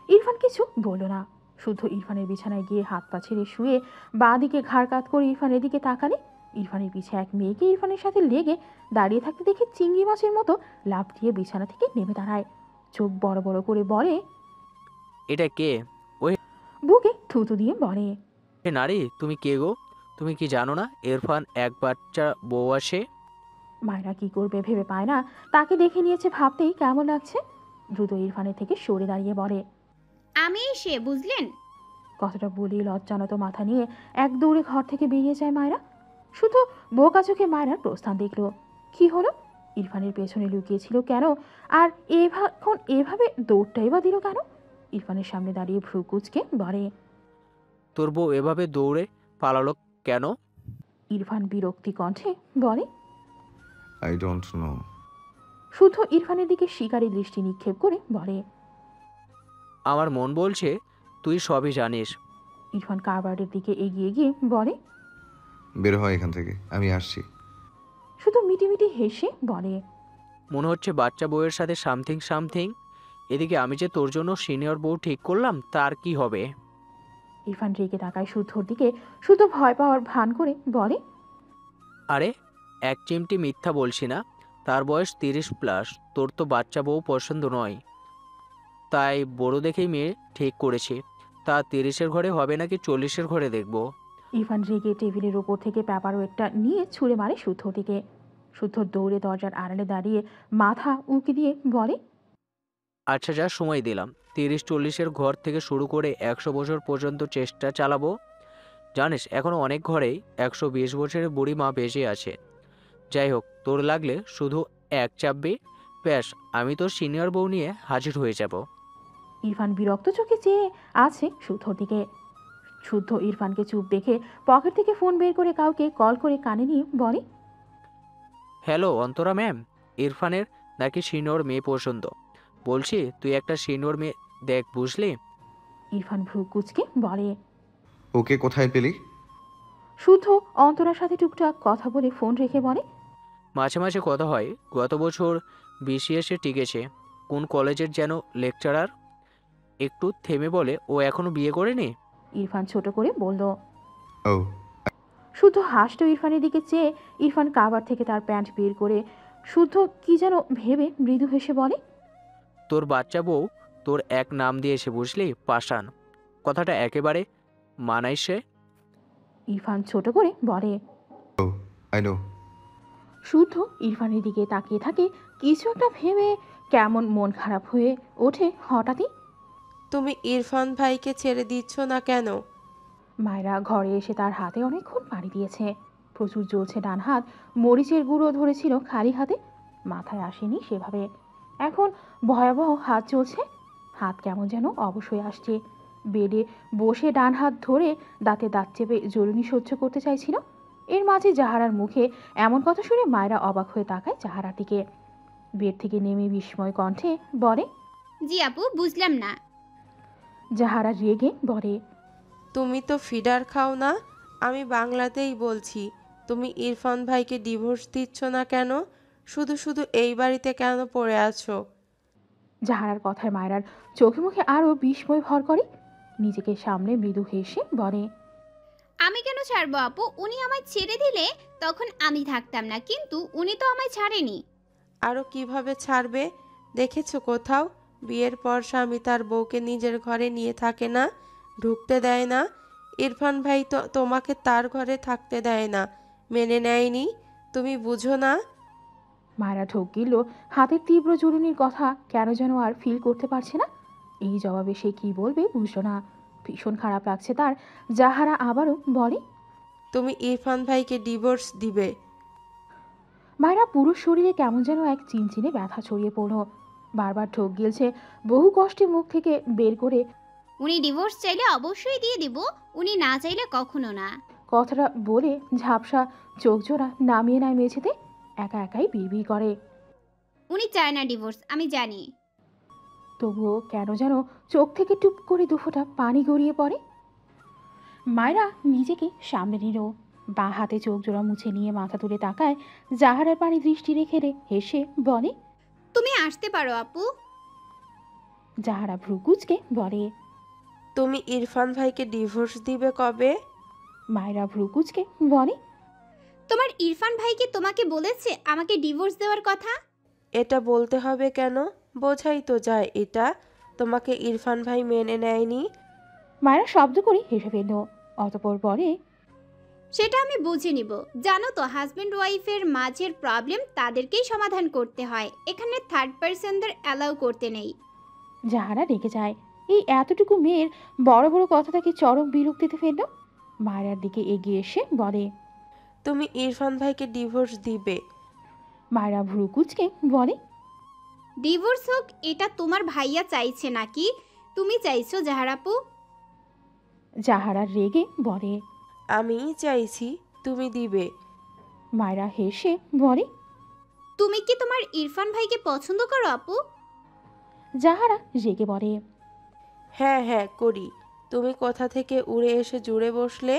ইরফান কিছু বলল না। শুদ্ধ ইরফানের বিছানায় গিয়ে হাত পা ছেড়ে শুয়ে বাঁ দিকে ঘাড় কাত করে ইরফানের দিকে তাকালে। ইরফানের পিছে এক মেয়েকে ইরফানের সাথে লেগে দাঁড়িয়ে থাকতে দেখে চিংড়ি মাছের মতো লাফ দিয়ে বিছানা থেকে নেমে দাঁড়ায়। চোখ বড় বড় করে বলে, এটা কে? বুকে থুতু দিয়ে বলে, হে নারী, তুমি কে গো? তুমি কি জানো না ইরফান এক বাচ্চা বউ আসে? মায়রা কি করবে ভেবে পায় না। তাকে দেখে নিয়েছে ভাবতেই কেমন লাগছে। দ্রুত ইরফানের থেকে সরে দাঁড়িয়ে বলে, আমি সে, বুঝলেন? কথাটা বলেই লজ্জানত মাথা নিয়ে এক দৌড়ে ঘর থেকে বেরিয়ে যায় মায়রা। শুধু বোকা চোখে মায়রার প্রস্থান দেখল। কি হলো? ইরফানের পেছনে লুকিয়েছিল কেন? আর এখন এভাবে দৌড়টাই বা দিল কেন? ইরফানের সামনে দাঁড়িয়ে ভ্রু কুচকে বলে। তোর বউ এভাবে দৌড়ে পালালো কেন? ইরফান বিরক্তি কণ্ঠে বলে। I don't know. শুদ্ধ ইরফানের দিকে শিকারী দৃষ্টি নিক্ষেপ করে বলে। আমার মন বলছে তুই সবই জানিস। ইরফান কারবারের দিকে এগিয়ে গিয়ে বলে। বের হয় এখান থেকে, আমি আসছি। শুধু মিটিমিটি হেসে বলে। মনে হচ্ছে বাচ্চা বউয়ের সাথে সামথিং সামথিং। এদিকে আমি যে তোর জন্য সিনিয়র বউ ঠিক করলাম, তার কি হবে? ইরফান রেগে তাকায় শুদ্ধর দিকে। শুদ্ধ ভয় পাওয়ার ভান করে বলে। আরে এক চিমটি মিথ্যা বলছি না। তার বয়স 30+। তোর তো বাচ্চা বউ পছন্দ নয়, তাই বড় দেখেই মেয়ে ঠিক করেছি। তা 30-এর ঘরে হবে নাকি 40-এর ঘরে দেখব। ইরফান রেগে টেবিলের ওপর থেকে পেপার ওয়েটটা নিয়ে ছুঁড়ে মারে শুদ্ধর দিকে। শুদ্ধ দৌড়ে দরজার আড়ালে দাঁড়িয়ে মাথা উঁকি দিয়ে বলে। আচ্ছা যা সময় দিলাম, 30-40-এর ঘর থেকে শুরু করে 100 বছর পর্যন্ত চেষ্টা চালাবো। জানিস এখনও অনেক ঘরেই 120 বছরের বুড়ি মা বেঁচে আছে। যাই হোক, তোর লাগলে শুধু এক চাপবি, ব্যাস আমি তোর সিনিয়র বউ নিয়ে হাজির হয়ে যাব। ইরফান বিরক্ত চোখে চেয়ে আছে শুদ্ধর দিকে। শুদ্ধ ইরফানকে চুপ দেখে পকেট থেকে ফোন বের করে কাউকে কল করে কানে নিয়ে বলে। হ্যালো অন্তরা ম্যাম, ইরফানের নাকি সিনিয়র মেয়ে পছন্দ। বলছি তুই একটা সিনিয়র মেয়ে দেখ, বুঝলি? ইরফান ভ্রু কুচকে বলে। ওকে কোথায় পেলি? শুদ্ধ অন্তরার সাথে টুকটাক কথা বলে ফোন রেখে বলে। মাঝে মাঝে কথা হয়। গত বছর বিসিএসে টিকেছে। কোন কলেজের যেন লেকচারার। একটু থেমে বলে, ও এখনো বিয়ে করেনি। ইরফান ছোট করে বলল। ও শুদ্ধ হাসতো ইরফানের দিকে চেয়ে। ইরফান কাবার থেকে তার প্যান্ট বের করে শুদ্ধ কি যেন ভেবে মৃদু হেসে বলে। তোর বাচ্চা বউ তোর এক নাম দিয়েছে, বুঝলি? পাষাণ। কথাটা একেবারে মানাইছে। ইরফান ছোট করে বলে। I know. শুদ্ধ ইরফানের দিকে তাকিয়ে থাকে। কিছু একটা ভেবে কেমন মন খারাপ হয়ে ওঠে হঠাৎই। তুমি ইরফান ভাইকে ছেড়ে দিচ্ছ না কেন? মায়েরা ঘরে এসে তার হাতে অনেকক্ষণ পানি দিয়েছে। প্রচুর জ্বলছে ডান হাত। মরিচের গুঁড়ো ধরেছিল খালি হাতে, মাথায় আসেনি সেভাবে। এখন ভয়াবহ হাত চলছে। হাত কেমন যেন অবশ হয়ে আসছে। বেডে বসে ডান হাত ধরে দাঁতে দাঁত চেপে জ্বলুনি সহ্য করতে চাইছিল। এর মাঝে জাহারার মুখে এমন কথা শুনে মায়েরা অবাক হয়ে তাকায় জাহারার দিকে। বেড থেকে নেমে বিস্ময় কণ্ঠে বলে। জি আপু, বুঝলাম না। জাহারা রেগে বলে। তুমি তো ফিডার খাও না? আমি বাংলাতেই বলছি। তুমি ইরফান ভাইকে ডিভোর্স দিচ্ছ না কেন? শুধু শুধু এই বাড়িতে কেন পড়ে আছো? জাহারার কথায় মায়েরার চোখে মুখে আরও বিস্ময় ভর করে। নিজেকে সামনে মৃদু হেসে বলে। আমি কেন ছাড়বো আপু? উনি আমায় ছেড়ে দিলে তখন আমি থাকতাম না, কিন্তু উনি তো আমায় ছাড়েনি। আরও কিভাবে ছাড়বে? দেখেছো কোথাও? বিয়ের পর স্বামী তার বউকে নিজের ঘরে নিয়ে থাকে না, ঢুকতে দেয় না। ইরফান ভাই তো তোমাকে তার ঘরে থাকতে দেয় না, মেনে নেয়নি। তুমি বুঝো না? মায়েরা ঢোক গিলল। হাতের তীব্র জ্বলুনির কথা কেন যেন আর ফিল করতে পারছে না। এই জবাবে সে কি বলবে বুঝল না। ভীষণ খারাপ লাগছে তার। জাহারা আবারও বলে। তুমি ইরফান ভাইকে ডিভোর্স দিবে? মায়েরা পুরো শরীরে কেমন যেন এক চিনচিনে ব্যথা ছড়িয়ে পড়ল। বারবার ঢোক গিলছে। বহু কষ্টে মুখ থেকে বের করে উনি ডিভোর্স চাইলে অবশ্যই দিয়ে দিব, উনি না চাইলে কখনো না। কথাটা বলে ঝাপসা চোখ জোড়া নামিয়ে নেয় মেঝেতে। একা একাই বিড়বিড় করে। উনি চায় না ডিভোর্স, আমি জানি। তবুও কেন যেন চোখ থেকে টুপ করে দুফোঁটা পানি গড়িয়ে পড়ে। মায়েরা নিজেকে সামনে নিল। বাঁ হাতে চোখ জোড়া মুছে নিয়ে মাথা তুলে তাকায়। জাহারার পানি দৃষ্টি রেখে হেসে বলে। তুমি আসতে পারো আপু। জাহারা ভ্রু কুচকে বলে। তুমি ইরফান ভাইকে ডিভোর্স দিবে কবে? মায়েরা ভ্রু কুচকে বলে। তোমার ইরফান ভাই কি তোমাকে বলেছে আমাকে ডিভোর্স দেওয়ার কথা? এটা বলতে হবে কেন? বোঝাই তো যায় এটা তোমাকে ইরফান ভাই মেনে নেয়নি। মায়েরা শব্দ করে হেসে ফেলল। অতপর বলে। সেটা আমি বুঝে নিব। জানো তো, হাজব্যান্ড ওয়াইফের মাঝের প্রবলেম তাদেরকেই সমাধান করতে হয়, এখানে থার্ড পার্সনদের অ্যালাউ করতে নেই। জাহারা রেগে যায়। এই এতটুকু মেয়ের বড় বড় কথা তাকে চরম বিরক্তিতে ফেলল। মায়রার দিকে এগিয়ে এসে বলে, তুমি ইরফান ভাইকে ডিভোর্স দিবে? মায়রা ভ্রু কুচকে বলে, ডিভোর্স হোক এটা তোমার ভাইয়া চাইছে নাকি তুমি চাইছো জাহার আপু? জাহারা রেগে বলে। আমিই চাইছি, তুমি দিবে। মায়রা হেসে বলে, তুমি কি তোমার ইরফান ভাইকে পছন্দ করো আপু? জাহারা রেগে বলে, হ্যাঁ হ্যাঁ করি। তুমি কোথা থেকে উড়ে এসে জুড়ে বসলে?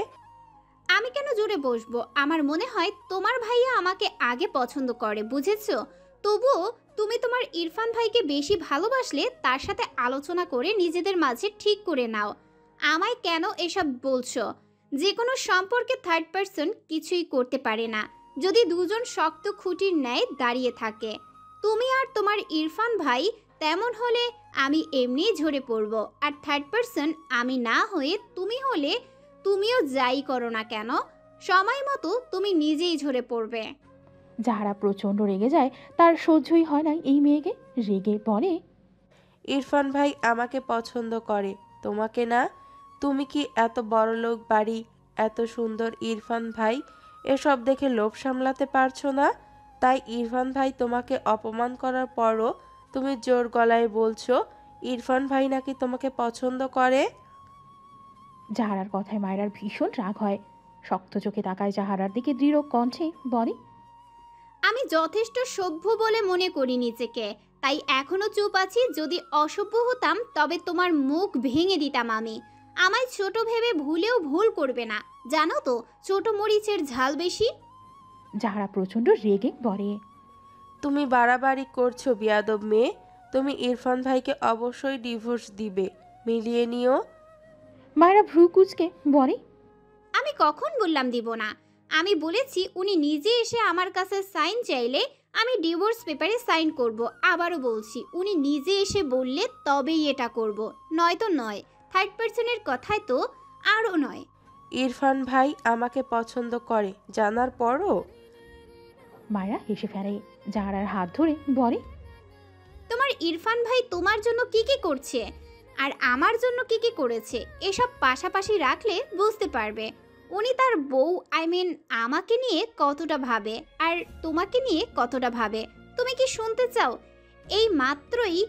আমি কেন জুড়ে বসবো? আমার মনে হয় তোমার ভাইয়া আমাকে আগে পছন্দ করে, বুঝেছো? তবুও তুমি তোমার ইরফান ভাইকে বেশি ভালোবাসলে তার সাথে আলোচনা করে নিজেদের মাঝে ঠিক করে নাও। আমায় কেন এসব বলছো? যে কোনো সম্পর্কে থার্ড পারসন কিছুই করতে পারে না যদি দুজন শক্ত খুঁটির ন্যায় দাঁড়িয়ে থাকে। তুমি আর তোমার ইরফান ভাই তেমন হলে আমি এমনিই ঝরে পড়বো, আর থার্ড পারসন আমি না হয়ে তুমি হলে তুমিও যাই করো না কেন সময় মতো তুমি নিজেই ঝরে পড়বে। জাহারা প্রচণ্ড রেগে যায়, তার সহ্যই হয় না এই মেয়েকে। রেগে বলে, ইরফান ভাই আমাকে পছন্দ করে, তোমাকে না। তুমি কি এত বড়লোক বাড়ি, এত সুন্দর ইরফান ভাই, এসব দেখে লোভ সামলাতে পারছো না? তাই ইরফান ভাই তোমাকে অপমান করার পরও তুমি জোর গলায় বলছো ইরফান ভাই নাকি তোমাকে পছন্দ করে। জাহারার কথায় মায়রার ভীষণ রাগ হয়। শক্ত চোখে তাকায় জাহারার দিকে, দৃঢ় কণ্ঠে বলে, আমি যথেষ্ট সভ্য বলে মনে করি নিজেকে, তাই এখনো চুপ আছি। যদি অসভ্য হতাম তবে তোমার মুখ ভেঙে দিতাম আমি। আমায় ছোট ভেবে ভুলেও ভুল করবে না, জানো তো ছোট মরিচের ঝাল বেশি। জাহারা প্রচণ্ড রেগে বলে, তুমি বাড়াবাড়ি করছো বিয়াদব মেয়ে। তুমি ইরফান ভাইকে অবশ্যই ডিভোর্স দিবে, মিলিয়ে নিও। মায়রা ভ্রু কুচকে বলে, আমি কখন বললাম দিব না? আমি বলেছি উনি নিজে এসে আমার কাছে সাইন চাইলে আমি ডিভোর্স পেপারে সাইন করব। আবারও বলছি উনি নিজে এসে বললে তবেই এটা করব, নয়তো নয়। থার্ড পার্সনের কথায় তো আরও নয়। ইরফান ভাই আমাকে পছন্দ করে জানার পরও? মায়রা হেসে ফেলে। জাহারার হাত ধরে বলে, তোমার ইরফান ভাই তোমার জন্য কি কি করছে আর আমার জন্য কি কি করেছে এসব পাশাপাশি রাখলে বুঝতে পারবে উনি তার বউ আমাকে নিয়ে কতটা ভাবে আর তোমাকে নিয়ে কতটা ভাবে। তুমি কি শুনতে চাও? এই মাত্রই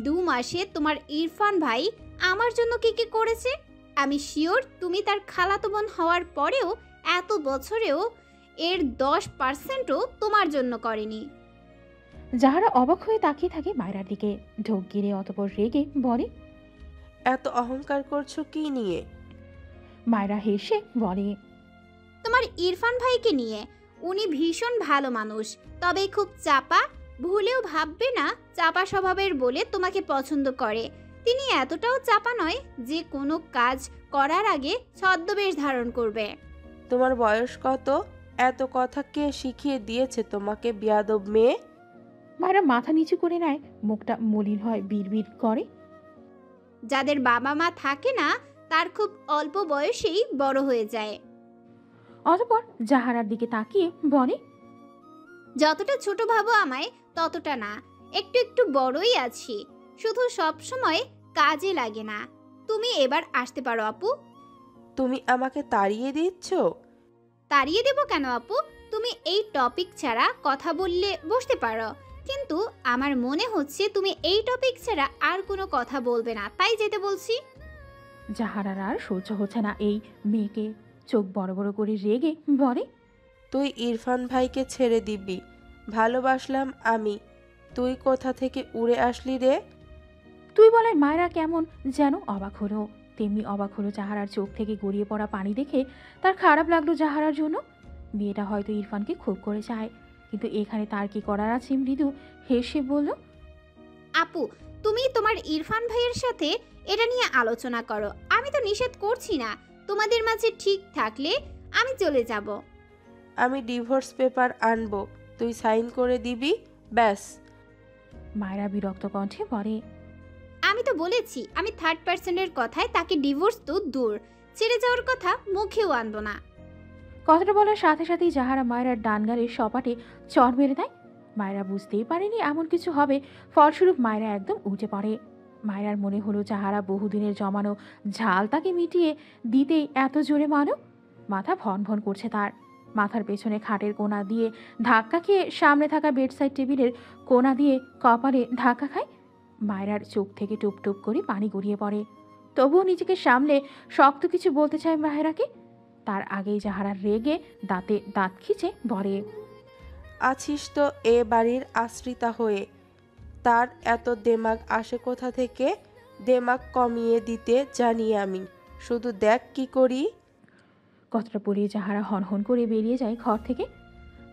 2 মাসে তোমার ইরফান ভাই আমার জন্য কি কি করেছে? আমি শিওর তুমি তার খালাতো বোন হওয়ার পরেও এত বছরেও এর 10%ও তোমার জন্য করেনি। জাহারা অবাক হয়ে তাকিয়ে থাকে মায়রার দিকে। ঢোক গিরে অতপর রেগে বলে, এত অহংকার করছো কি নিয়ে? মায়রা হেসে বলে, তোমার ইরফান ভাইকে নিয়ে। উনি ভীষণ ভালো মানুষ, তবে খুব চাপা। ভুলেও ভাববে না চাপা স্বভাবের বলে তোমাকে পছন্দ করে। তিনি এতটাও চাপা নয় যে কোনো কাজ করার আগে ছদ্মবেশ ধারণ করবে। তোমার বয়স কত? এত কথা কে শিখিয়ে দিয়েছে তোমাকে বিয়াদব মেয়ে? মায়রা মাথা নিচু করে নেয়, মুখটা মলিন হয়, বিড়বিড় করে, যাদের বাবা মা থাকে না তার খুব অল্প বয়সেই বড় হয়ে যায়। অতপর জাহারার দিকে তাকিয়ে বলে, যতটা ছোট ভাবো আমায় ততটা না, একটু একটু বড়ই আছি, শুধু সব সময় কাজে লাগে না। তুমি এবার আসতে পারো আপু। তুমি আমাকে তাড়িয়ে দিচ্ছ? তাড়িয়ে দেব কেন আপু? তুমি এই টপিক ছাড়া কথা বললে বসতে পারো, কিন্তু আমার মনে হচ্ছে তুমি এই টপিক ছাড়া আর কোনো কথা বলবে না, তাই যেতে বলছি। জাহারার আর সহ্য হচ্ছে না এই মেয়েকে। চোখ বড় বড় করে রেগে বলে, তুই ইরফান ভাইকে ছেড়ে দিবি? ভালোবাসলাম আমি, তুই কোথা থেকে উড়ে আসলি রে? তুই বলায় মায়রা কেমন যেন অবাক হলো। তেমনি অবাক হলো জাহারার চোখ থেকে গড়িয়ে পড়া পানি দেখে। তার খারাপ লাগলো জাহারার জন্য। মেয়েটা হয়তো ইরফানকে খুব করে চায়, কিন্তু এখানে তার কি করার আছে? মৃদু হেসে বলল, আপু তুমি তোমার ইরফান ভাইয়ের সাথে এটা নিয়ে আলোচনা করো, আমি তো নিষেধ করছি না। তোমাদের মাঝে ঠিক থাকলে আমি চলে যাব। আমি ডিভোর্স পেপার আনবো, তুই সাইন করে দিবি, ব্যাস। মায়রা বিরক্ত কণ্ঠে বলে, আমি তো বলেছি আমি থার্ড পার্সনের কথায় তাকে ডিভোর্স তো দূর, ছেড়ে যাওয়ার কথা মুখেও আনবো না। কথাটা বলার সাথে সাথেই জাহারা মায়রার ডান গালের সপাটে চড় মেরে দেয়। মায়রা বুঝতেই পারেনি এমন কিছু হবে, ফলস্বরূপ মায়রা একদম উঠে পড়ে। মায়েরার মনে হলো যাহারা বহুদিনের জমানো ঝাল তাকে মিটিয়ে দিতেই এত জোরে মানো। মাথা ভন ভন করছে তার। মাথার পেছনে খাটের কোণা দিয়ে ধাক্কা খেয়ে সামনে থাকা বেডসাইড টেবিলের কোণা দিয়ে কপালে ধাক্কা খায়। মায়েরার চোখ থেকে টুপ টুপ করে পানি গড়িয়ে পড়ে। তবুও নিজেকে সামলে শক্ত কিছু বলতে চায় মায়েরাকে। তার আগেই যাহারা রেগে দাঁতে দাঁত খিচে বলে, আছিস তো এ বাড়ির আশ্রিতা হয়ে, তার এত দেমাগ আসে কোথা থেকে? দেমাগ কমিয়ে দিতে জানি আমি, শুধু দেখ কি করি। কথাটা বলে যাহারা হনহন করে বেরিয়ে যায় ঘর থেকে।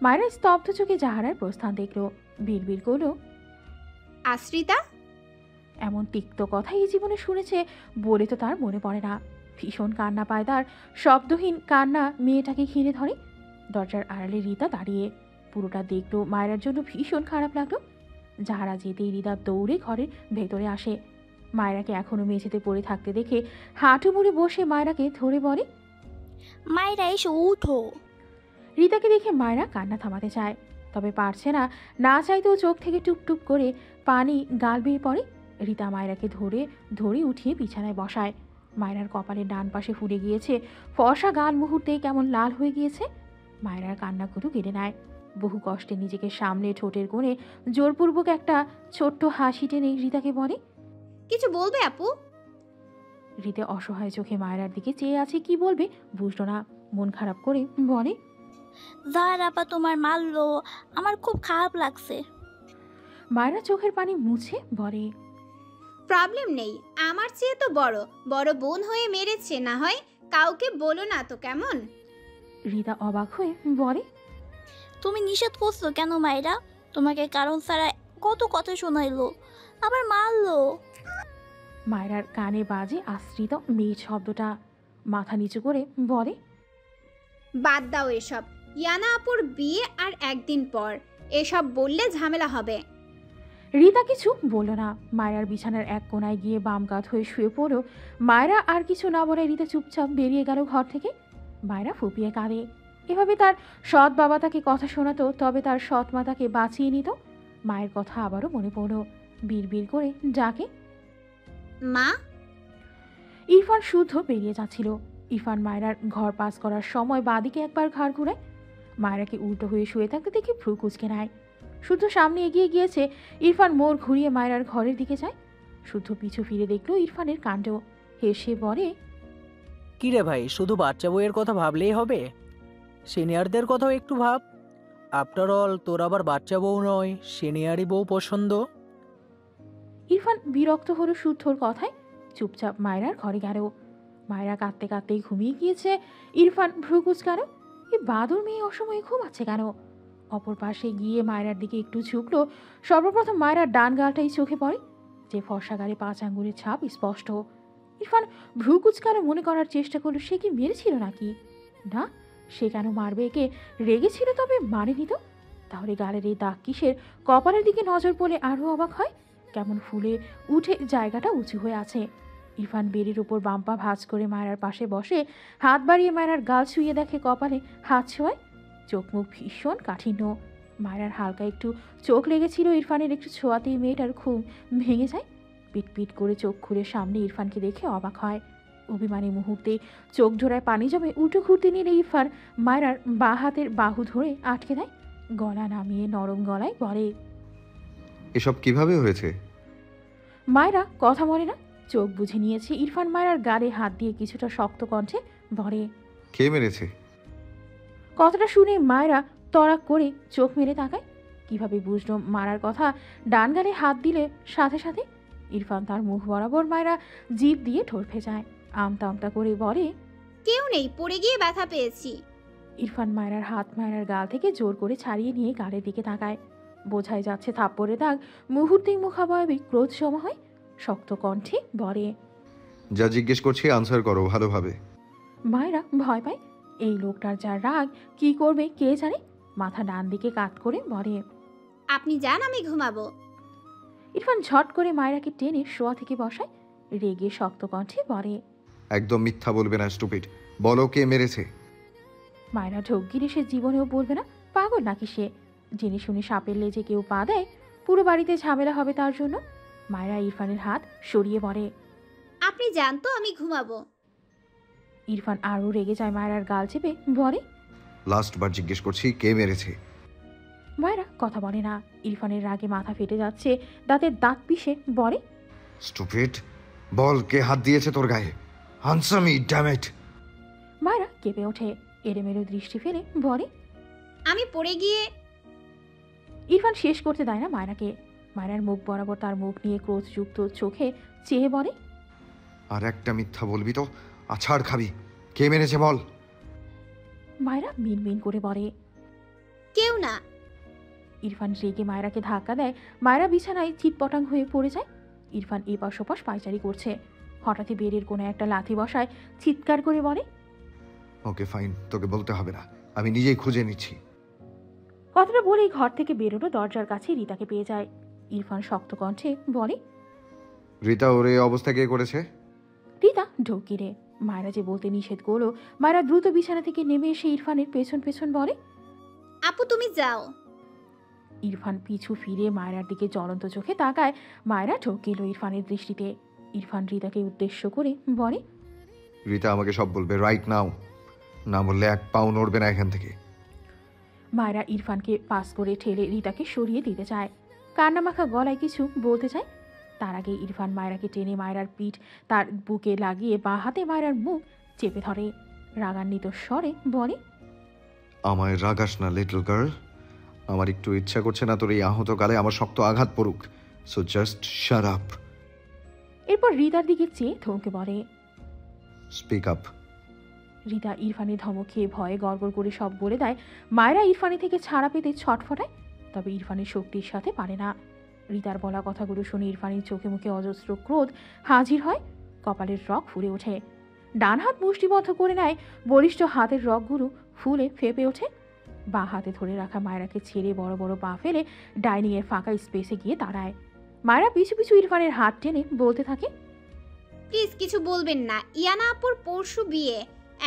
মায়েরা স্তব্ধ চোখে যাহারার প্রস্থান দেখল। বিড়বিড় করল, আশ্রিতা? এমন তিক্ত কথা এই জীবনে শুনেছে বলে তো তার মনে পড়ে না। ভীষণ কান্না পায় তার। শব্দহীন কান্না মেয়েটাকে ঘিরে ধরে। দরজার আড়ালে রিতা দাঁড়িয়ে। পুরোটা দেখলো। মায়েরার জন্য ভীষণ খারাপ লাগলো। যাহারা যেতেই রিতা দৌড়ে ঘরের ভেতরে আসে। মায়েরাকে এখনো মেঝেতে পড়ে থাকতে দেখে হাঁটু মুড়ে বসে মায়েরাকে ধরে বলে, মায়েরা এসে উঠো। রিতাকে দেখে মায়েরা কান্না থামাতে চায়, তবে পারছে না। না চাইতেও চোখ থেকে টুপ টুপ করে পানি গাল বেয়ে পড়ে। রিতা মায়েরাকে ধরে উঠিয়ে বিছানায় বসায়। মায়েরার কপালের ডান পাশে ফুলে গিয়েছে। ফর্সা গাল মুহূর্তেই কেমন লাল হয়ে গিয়েছে। মায়েরার কান্নাগুলো কেড়ে নেয়। বহু কষ্টে নিজেকে সামলে ঠোঁটের কোণে জোরপূর্বক একটা ছোট্ট হাসি টেনে রিতাকে বলে, কিছু বলবে আপু? রিতা অসহায় চোখে মায়েরার দিকে চেয়ে আছে। কি বলবে বুঝলো না। মন খারাপ করে বলে, যার আপা তোমার মারলো, আমার খুব খারাপ লাগছে। মায়েরা চোখের পানি মুছে বলে, প্রবলেম নেই, আমার চেয়ে তো বড় বড় বোন হয়ে মেরেছে, না হয় কাউকে বলো না তো কেমন? রিতা অবাক হয়ে বলে, তুমি নিষেধ করছো কেন মায়েরা? তোমাকে কারণ ছাড়া কত কথা শোনাইলো, আবার মারলো। মায়েরার কানে বাজে আশ্রিত মেয়ে শব্দটা। মাথা নিচু করে বলে, বাদ দাও এসব। ইয়ানা আপুর বিয়ে আর একদিন পর, এসব বললে ঝামেলা হবে। রিতা কিছু বলল না। মায়েরার বিছানার এক কোণায় গিয়ে বাম কাত হয়ে শুয়ে পড়ো। মায়েরা আর কিছু না বলে রিতা চুপচাপ বেরিয়ে গেল ঘর থেকে। মায়েরা ফুপিয়ে কাঁদে। এভাবে তার সৎ বাবা তাকে কথা শোনাতো, তবে তার সৎ মা তাকে বাঁচিয়ে নিত। মায়ের কথা আবারও মনে পড়ল। বিড়বিড় করে ডাকে, মা। ইরফান শুদ্ধ বেরিয়ে যাচ্ছিল। ইরফান মায়েরার ঘর পাস করার সময় বাঁদিকে একবার ঘাড় ঘুরায়। মায়েরাকে উল্টো হয়ে শুয়ে থাকতে দেখে ভ্রু কুঁচকে নেয়। শুদ্ধ সামনে এগিয়ে গিয়েছে। ইরফান মোড় ঘুরিয়ে মায়েরার ঘরের দিকে যায়। শুদ্ধ পিছু ফিরে দেখলো ইরফানের কাণ্ড। হেসে বলে, কিরে ভাই, শুধু বাচ্চা বউয়ের কথা ভাবলেই হবে? সিনিয়রদের কথাও একটু ভাব। আফটার অল তোর আবার বাচ্চা বউ নয়, সিনিয়রই বউ পছন্দ। ইরফান বিরক্ত হলো শুদ্ধর কথায়। চুপচাপ মায়েরার ঘরে গেল। মায়েরা কাঁদতে কাঁদতেই ঘুমিয়ে গিয়েছে। ইরফান ভ্রু কুঁচকালো। এই বাদর মেয়ে অসময়ে ঘুমাচ্ছে কেন? অপর পাশে গিয়ে মায়েরার দিকে একটু ঝুঁকলো। সর্বপ্রথম মায়েরার ডান গালটাই চোখে পড়ে, যে ফর্সা গালে 5 আঙ্গুলের ছাপ স্পষ্ট। ইরফান ভ্রু কুঁচকালো। মনে করার চেষ্টা করলো সে কি মেরেছিল নাকি। না, সে কেন মারবে একে? রেগেছিল তবে মারেনি তো। তাহলে গালের এই দাগ কিসের? কপালের দিকে নজর পড়লে আরও অবাক হয়। কেমন ফুলে উঠে জায়গাটা উঁচু হয়ে আছে। ইরফান বেড়ির উপর বাম্পা ভাঁজ করে মায়েরার পাশে বসে হাত বাড়িয়ে মায়েরার গাল ছুঁয়ে দেখে কপালে হাত ছোঁয়। চোখ মুখ ভীষণ কাঠিন্য। মায়েরার হালকা একটু চোখ লেগেছিল। ইরফানের একটু ছোঁয়াতেই মেয়েটার ঘুম ভেঙে যায়। পিটপিট করে চোখ খুলে সামনে ইরফানকে দেখে অবাক হয়। অভিমানী মুহূর্তে চোখ জোড়ায় পানি জমে উল্টো ঘুরতে নিলে ইরফান মায়েরার বাঁ হাতের বাহু ধরে আটকে দেয়। গলা নামিয়ে নরম গলায় বলে, এসব কিভাবে হয়েছে? মায়েরা কথা বলে না। চোখ বুঝে নিয়েছে। ইরফান মায়েরার গালে হাত দিয়ে কিছুটা শক্ত কণ্ঠে বলে, কে মেরেছে? কথাটা শুনে মায়েরা তড়াক করে চোখ মেরে তাকায়। কিভাবে বুঝলো মারার কথা? ডান গালে হাত দিলে সাথে সাথে ইরফান তার মুখ বরাবর মায়েরা জিভ দিয়ে ঠোঁট ভেজায়। আমতা আমতা করে বলে, কেউ নেই, পড়ে গিয়ে ব্যথা পেয়েছি। ইরফান মায়েরার হাত মায়েরার গাল থেকে জোর করে ছাড়িয়ে নিয়ে গালের দিকে তাকায়। বোঝাই যাচ্ছে থাপ্পড়ের দাগ। মুহূর্তেই মুখাবয়বে ক্রোধ জমা হয়। শক্ত কণ্ঠে বলে, যা জিজ্ঞেস করছি আনসার করো ভালোভাবে। মায়েরা ভয় পায়। এই লোকটার যা রাগ, কি করবে কে জানে। মাথা ডান দিকে কাত করে বলে, আপনি যান, আমি ঘুমাবো। ইরফান ঝট করে মায়েরাকে টেনে শোয়া থেকে বসায়। রেগে শক্ত কণ্ঠে বলে, একদম মিথ্যা বলবে না স্টুপিড, বলো কে মেরেছে। মায়েরা ঢোক গিরে সে জীবনেও বলবে না। পাগল নাকি সে? জেনে শুনে সাপের লেজে কেউ পা দেয়? পুরো বাড়িতে ঝামেলা হবে তার জন্য। মায়েরা ইরফানের হাত সরিয়ে বলে। আপনি জানতো আমি ঘুমাবো। ইরফান আরও রেগে যায় মায়েরার গাল চেপে বলে। লাস্ট বার জিজ্ঞেস করছি কে মেরেছে? মায়েরা কথা বলে না। ইরফানের রাগে মাথা ফেটে যাচ্ছে, দাঁতের দাঁত পিষে বলে। স্টুপিড, বল কে হাত দিয়েছে তোর গায়ে? Answer me damn it. মায়েরা কেঁপে ওঠে, এলোমেলো দৃষ্টি ফেলে বলে। আমি পড়ে গিয়ে। ইরফান শেষ করতে দেয় না মায়েরাকে। মায়েরার মুখ বরাবর তার মুখ নিয়ে ক্রোধযুক্ত চোখে চেয়ে বলে। আর একটা মিথ্যা বলবি তো আছাড় খাবি। কে মেরেছে বল? মায়েরা মিনমিন করে বলে। কেউ না। ইরফান রেগে মায়েরাকে ধাক্কা দেয়। মায়েরা বিছানায় চিৎপটাং হয়ে পড়ে যায়। ইরফান এপাশ ওপাশ পায়চারি করছে। হঠাৎই বেডের কোনো একটা লাথি বসায়, চিৎকার করে বলে। ওকে ফাইন, তোকে বলতে হবে না, আমি নিজেই খুঁজে নিচ্ছি। কথাটা বলেই ঘর থেকে বেরোনো দরজার কাছে রিতাকে পেয়ে যায়। ইরফান শক্ত কণ্ঠে বলে। রিতা ওর এই অবস্থা কে করেছে? রিতা ঢোকিরে। মায়েরা যে বলতে নিষেধ করলো, মায়েরা দ্রুত বিছানা থেকে নেমে এসে ইরফানের পেছন পেছন বলে। আপু তুমি যাও। ইরফান পিছু ফিরে মায়েরার দিকে জ্বলন্ত চোখে তাকায়। মায়েরা ঢোকিল ইরফানের দৃষ্টিতে। ইরফান রিতাকে উদ্দেশ্য করে বলে। রিতা আমাকে সব বলবে রাইট নাও, না বললে এক পাও নড়বে না এখান থেকে। মায়েরা ইরফানকে পাস করে ঠেলে রিতাকে সরিয়ে দিতে চায়। কান্নামাখা গলায় কিছু বলতে চায়। তার আগে ইরফান মায়েরাকে টেনে মায়েরার পিঠ তার বুকে লাগিয়ে বাঁ হাতে মায়েরার মুখ চেপে ধরে। রাগান্বিত স্বরে বলে। আমায় রাগাস না লিটল গার্ল, আমার একটু ইচ্ছা করছে না তোর এই আহত গালে আমার শক্ত আঘাত পড়ুক, সো জাস্ট শাট আপ। এরপর রিতার দিকে চেয়ে ধমকে বলে। Speak up. রিতা ইরফানের ধমক খেয়ে ভয়ে গড়গড় করে সব বলে দেয়। মায়েরা ইরফানের থেকে ছাড়া পেতে ছটফটায়, তবে ইরফানের শক্তির সাথে পারে না। রিতার বলা কথাগুলো শুনে ইরফানের চোখে মুখে অজস্র ক্রোধ হাজির হয়। কপালের রগ ফুলে ওঠে। ডান হাত মুষ্টিবদ্ধ করে নেয়, বলিষ্ঠ হাতের রগগুলো ফুলে ফেপে ওঠে। বাঁ হাতে ধরে রাখা মায়েরাকে ছেড়ে বড় বড় পা ফেলে ডাইনিং এর ফাঁকা স্পেসে গিয়ে দাঁড়ায়। মায়েরা পিছু পিছু ইরফানের হাত টেনে বলতে থাকে। প্লিজ কিছু বলবেন না, ইয়ানা আপুর পরশু বিয়ে,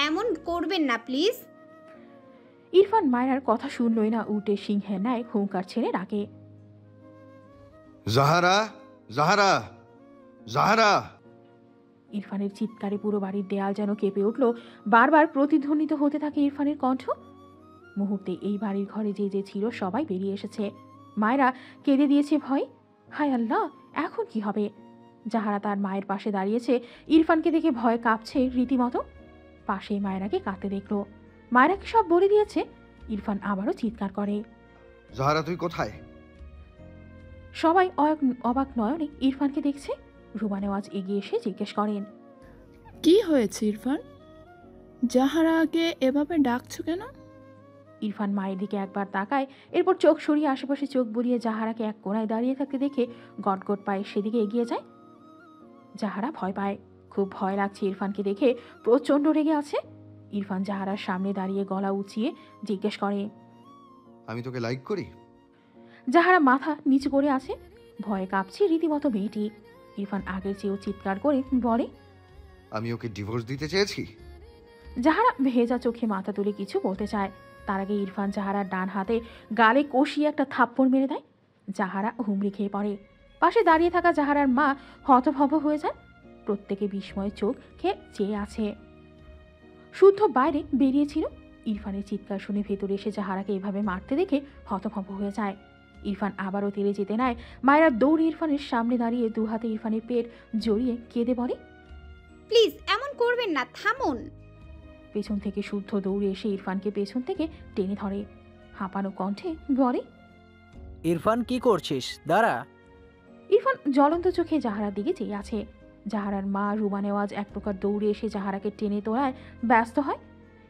এমন করবেন না প্লিজ। ইরফান মায়েরার কথা শুনলই না, উল্টে সিংহের ন্যায় হুঙ্কার ছেড়ে ডাকে। জাহারা, জাহারা, জাহারা। ইরফানের চিৎকারে পুরো বাড়ির দেয়াল যেন কেঁপে উঠল। বারবার প্রতিধ্বনিত হতে থাকে ইরফানের কণ্ঠ। মুহূর্তে এই বাড়ির ঘরে যে যে ছিল সবাই বেরিয়ে এসেছে। মায়েরা কেঁদে দিয়েছে ভয়। হায় আল্লাহ, এখন কি হবে? জাহারা তার মায়ের পাশে দাঁড়িয়েছে। ইরফানকে দেখে ভয় কাঁপছে রীতিমতো। পাশেই মায়েরাকে কাঁদতে দেখলো। মায়েরাকে সব বলে দিয়েছে। ইরফান আবারও চিৎকার করে। জাহারা তুই কোথায়? সবাই অবাক নয়নে ইরফানকে দেখছে। রুমা নেওয়াজ এগিয়ে এসে জিজ্ঞেস করেন। কি হয়েছে ইরফান? জাহারাকে এভাবে ডাকছো কেন? ইরফান মায়ের দিকে একবার তাকায়, এরপর চোখ সরিয়ে আশেপাশে চোখ বুলিয়ে জাহারাকে এক কোণায় দাঁড়িয়ে থাকতে দেখে গটগট পায়ে সেদিকে এগিয়ে যায়। জাহারা ভয় পায়। খুব ভয় লাগছে ইরফানকে দেখে। প্রচণ্ড রেগে আছে। ইরফান জাহারার সামনে দাঁড়িয়ে গলা উঁচিয়ে জিজ্ঞেস করে। আমি তোকে লাইক করি? জাহারা মাথা নিচু করে আছে। ভয়ে কাঁপছে রীতিমতো মেয়েটি। ইরফান আগের চেয়েও চিৎকার করে বলে। আমি ওকে ডিভোর্স দিতে চেয়েছি। জাহারা ভেজা চোখে মাথা তুলে কিছু বলতে চায়। তার আগে ইরফান জাহারার ডান হাতে গালে কষিয়ে একটা থাপ্পড় মেরে দেয়। জাহারা হুমড়ি খেয়ে পড়ে। পাশে দাঁড়িয়ে থাকা জাহারার মা হতভম্ব হয়ে যায়। প্রত্যেকে বিস্ময়ে চোখ খেয়ে চেয়ে আছে। শুদ্ধ বাইরে বেরিয়েছিল। ইরফানের চিৎকার শুনে ভেতরে এসে জাহারাকে এভাবে মারতে দেখে হতভম্ব হয়ে যায়। ইরফান আবারও তেড়ে যেতে নেয়। মায়েরা দৌড়ে ইরফানের সামনে দাঁড়িয়ে দু হাতে ইরফানের পেট জড়িয়ে কেঁদে বলে। প্লিজ এমন করবেন না, থামুন। পেছন থেকে শুদ্ধ দৌড়ে এসে ইরফানকে পেছন থেকে টেনে ধরে। হাঁপানো কণ্ঠে বলে। ইরফান কি করছিস? দাঁড়া। ইরফান জ্বলন্ত চোখে জাহারার দিকে চেয়ে আছে। জাহারার মা রুমা নেওয়াজ এক প্রকার দৌড়ে এসে জাহারাকে টেনে তোলায় ব্যস্ত হয়।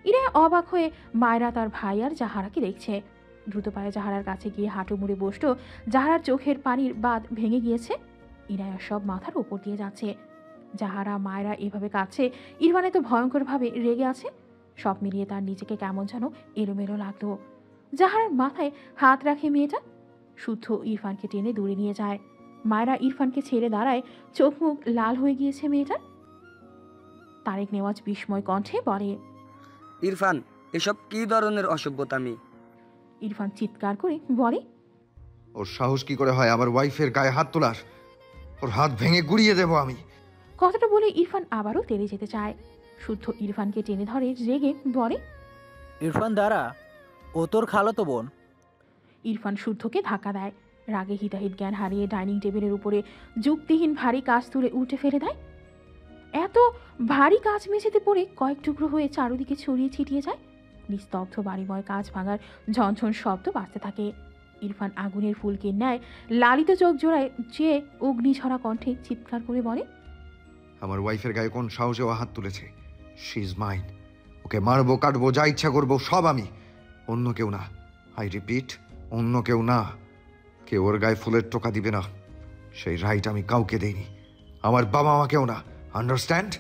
ইরায়া অবাক হয়ে মায়েরা তার ভাই আর জাহারাকে দেখছে। দ্রুত পায়ে জাহারার কাছে গিয়ে হাঁটু মুড়ে বসল। জাহারার চোখের পানির বাঁধ ভেঙে গিয়েছে। ইরায়া সব মাথার উপর দিয়ে যাচ্ছে। জাহারা মায়েরা এভাবে কাঁদছে। ইরফান তো ভয়ঙ্করভাবে রেগে আছে। সব মিলিয়ে তার নিজেকে কেমন যেন এলোমেলো লাগলো। জাহারার মাথায় হাত রাখে মেয়েটা। শুদ্ধ ইরফানকে টেনে দূরে নিয়ে যায়। মায়েরা ইরফানকে ছেড়ে দাঁড়ায়। চোখ মুখ লাল হয়ে গিয়েছে মেয়েটার। তারেক নেওয়াজ বিস্ময় কণ্ঠে বলে। ইরফান, এসব কি ধরনের অসভ্যতামি? ইরফান চিৎকার করে বলে। ওর সাহস কি করে হয় আমার ওয়াইফের গায়ে হাত তোলার? ও ওর হাত ভেঙে গুড়িয়ে দেবো আমি। কথাটা বলে ইরফান আবারও তেড়ে যেতে চায়। শুদ্ধ ইরফানকে টেনে ধরে, রেগে বলে। ইরফান দাঁড়া, ও তোর খালাতো বোন। ইরফান শুদ্ধকে ধাক্কা দেয়। রাগে হিতাহিত জ্ঞান হারিয়ে ডাইনিং টেবিলের উপরে যুক্তিহীন ভারী কাজ তুলে উল্টে ফেলে দেয়। এত ভারী কাজ মেঝেতে পড়ে কয়েক টুকরো হয়ে চারদিকে ছড়িয়ে ছিটিয়ে যায়। নিস্তব্ধ বাড়িময় কাজ ভাঙার ঝনঝন শব্দ বাজতে থাকে। ইরফান আগুনের ফুলকে ন্যায় লালিত চোখ জোড়ায় চেয়ে অগ্নিঝরা কণ্ঠে চিৎকার করে বলে, আমার ওয়াইফের গায়ে কোন সাহসে ও হাত তুলেছে? She is mine. ওকে মারবো, কাটবো, যা ইচ্ছা করবো সব আমি, অন্য কেউ না। আই রিপিট, অন্য কেউ না। কেউ ওর গায়ে ফুলের টোকা দিবে না, সেই রাইট আমি কাউকে দেইনি, আমার বাবা মাকেও না। আন্ডারস্ট্যান্ড?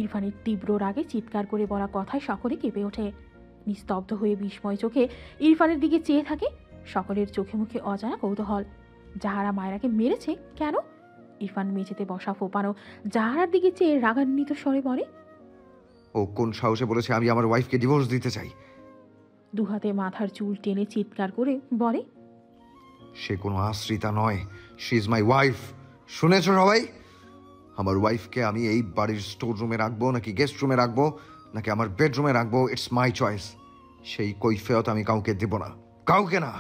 ইরফানের তীব্র রাগে চিৎকার করে বলা কথায় সকলে কেঁপে ওঠে। নিস্তব্ধ হয়ে বিস্ময় চোখে ইরফানের দিকে চেয়ে থাকে। সকলের চোখে মুখে অজানা কৌতূহল। জাহারা মায়রাকে মেরেছে কেন? ইরফান মেঝেতে বসা ফোপানো জাহারার দিকে চেয়ে রাগান্বিত স্বরে বলে, ও কোন সাহসে বলেছে আমি আমার ওয়াইফকে ডিভোর্স দিতে চাই? দুহাতে মাথার চুল টেনে চিৎকার করে বলে, সে কোনো আশ্রিতা নয়, শি ইজ মাই ওয়াইফ। শুনেছ সবাই? আমার ওয়াইফকে আমি এই বাড়ির স্টোর রুমে রাখবো নাকি গেস্ট রুমে রাখবো নাকি আমার বেডরুমে রাখবো, ইটস মাই চয়েস। সেই কৈফিয়ত আমি কাউকে দেব না, কাউকে না।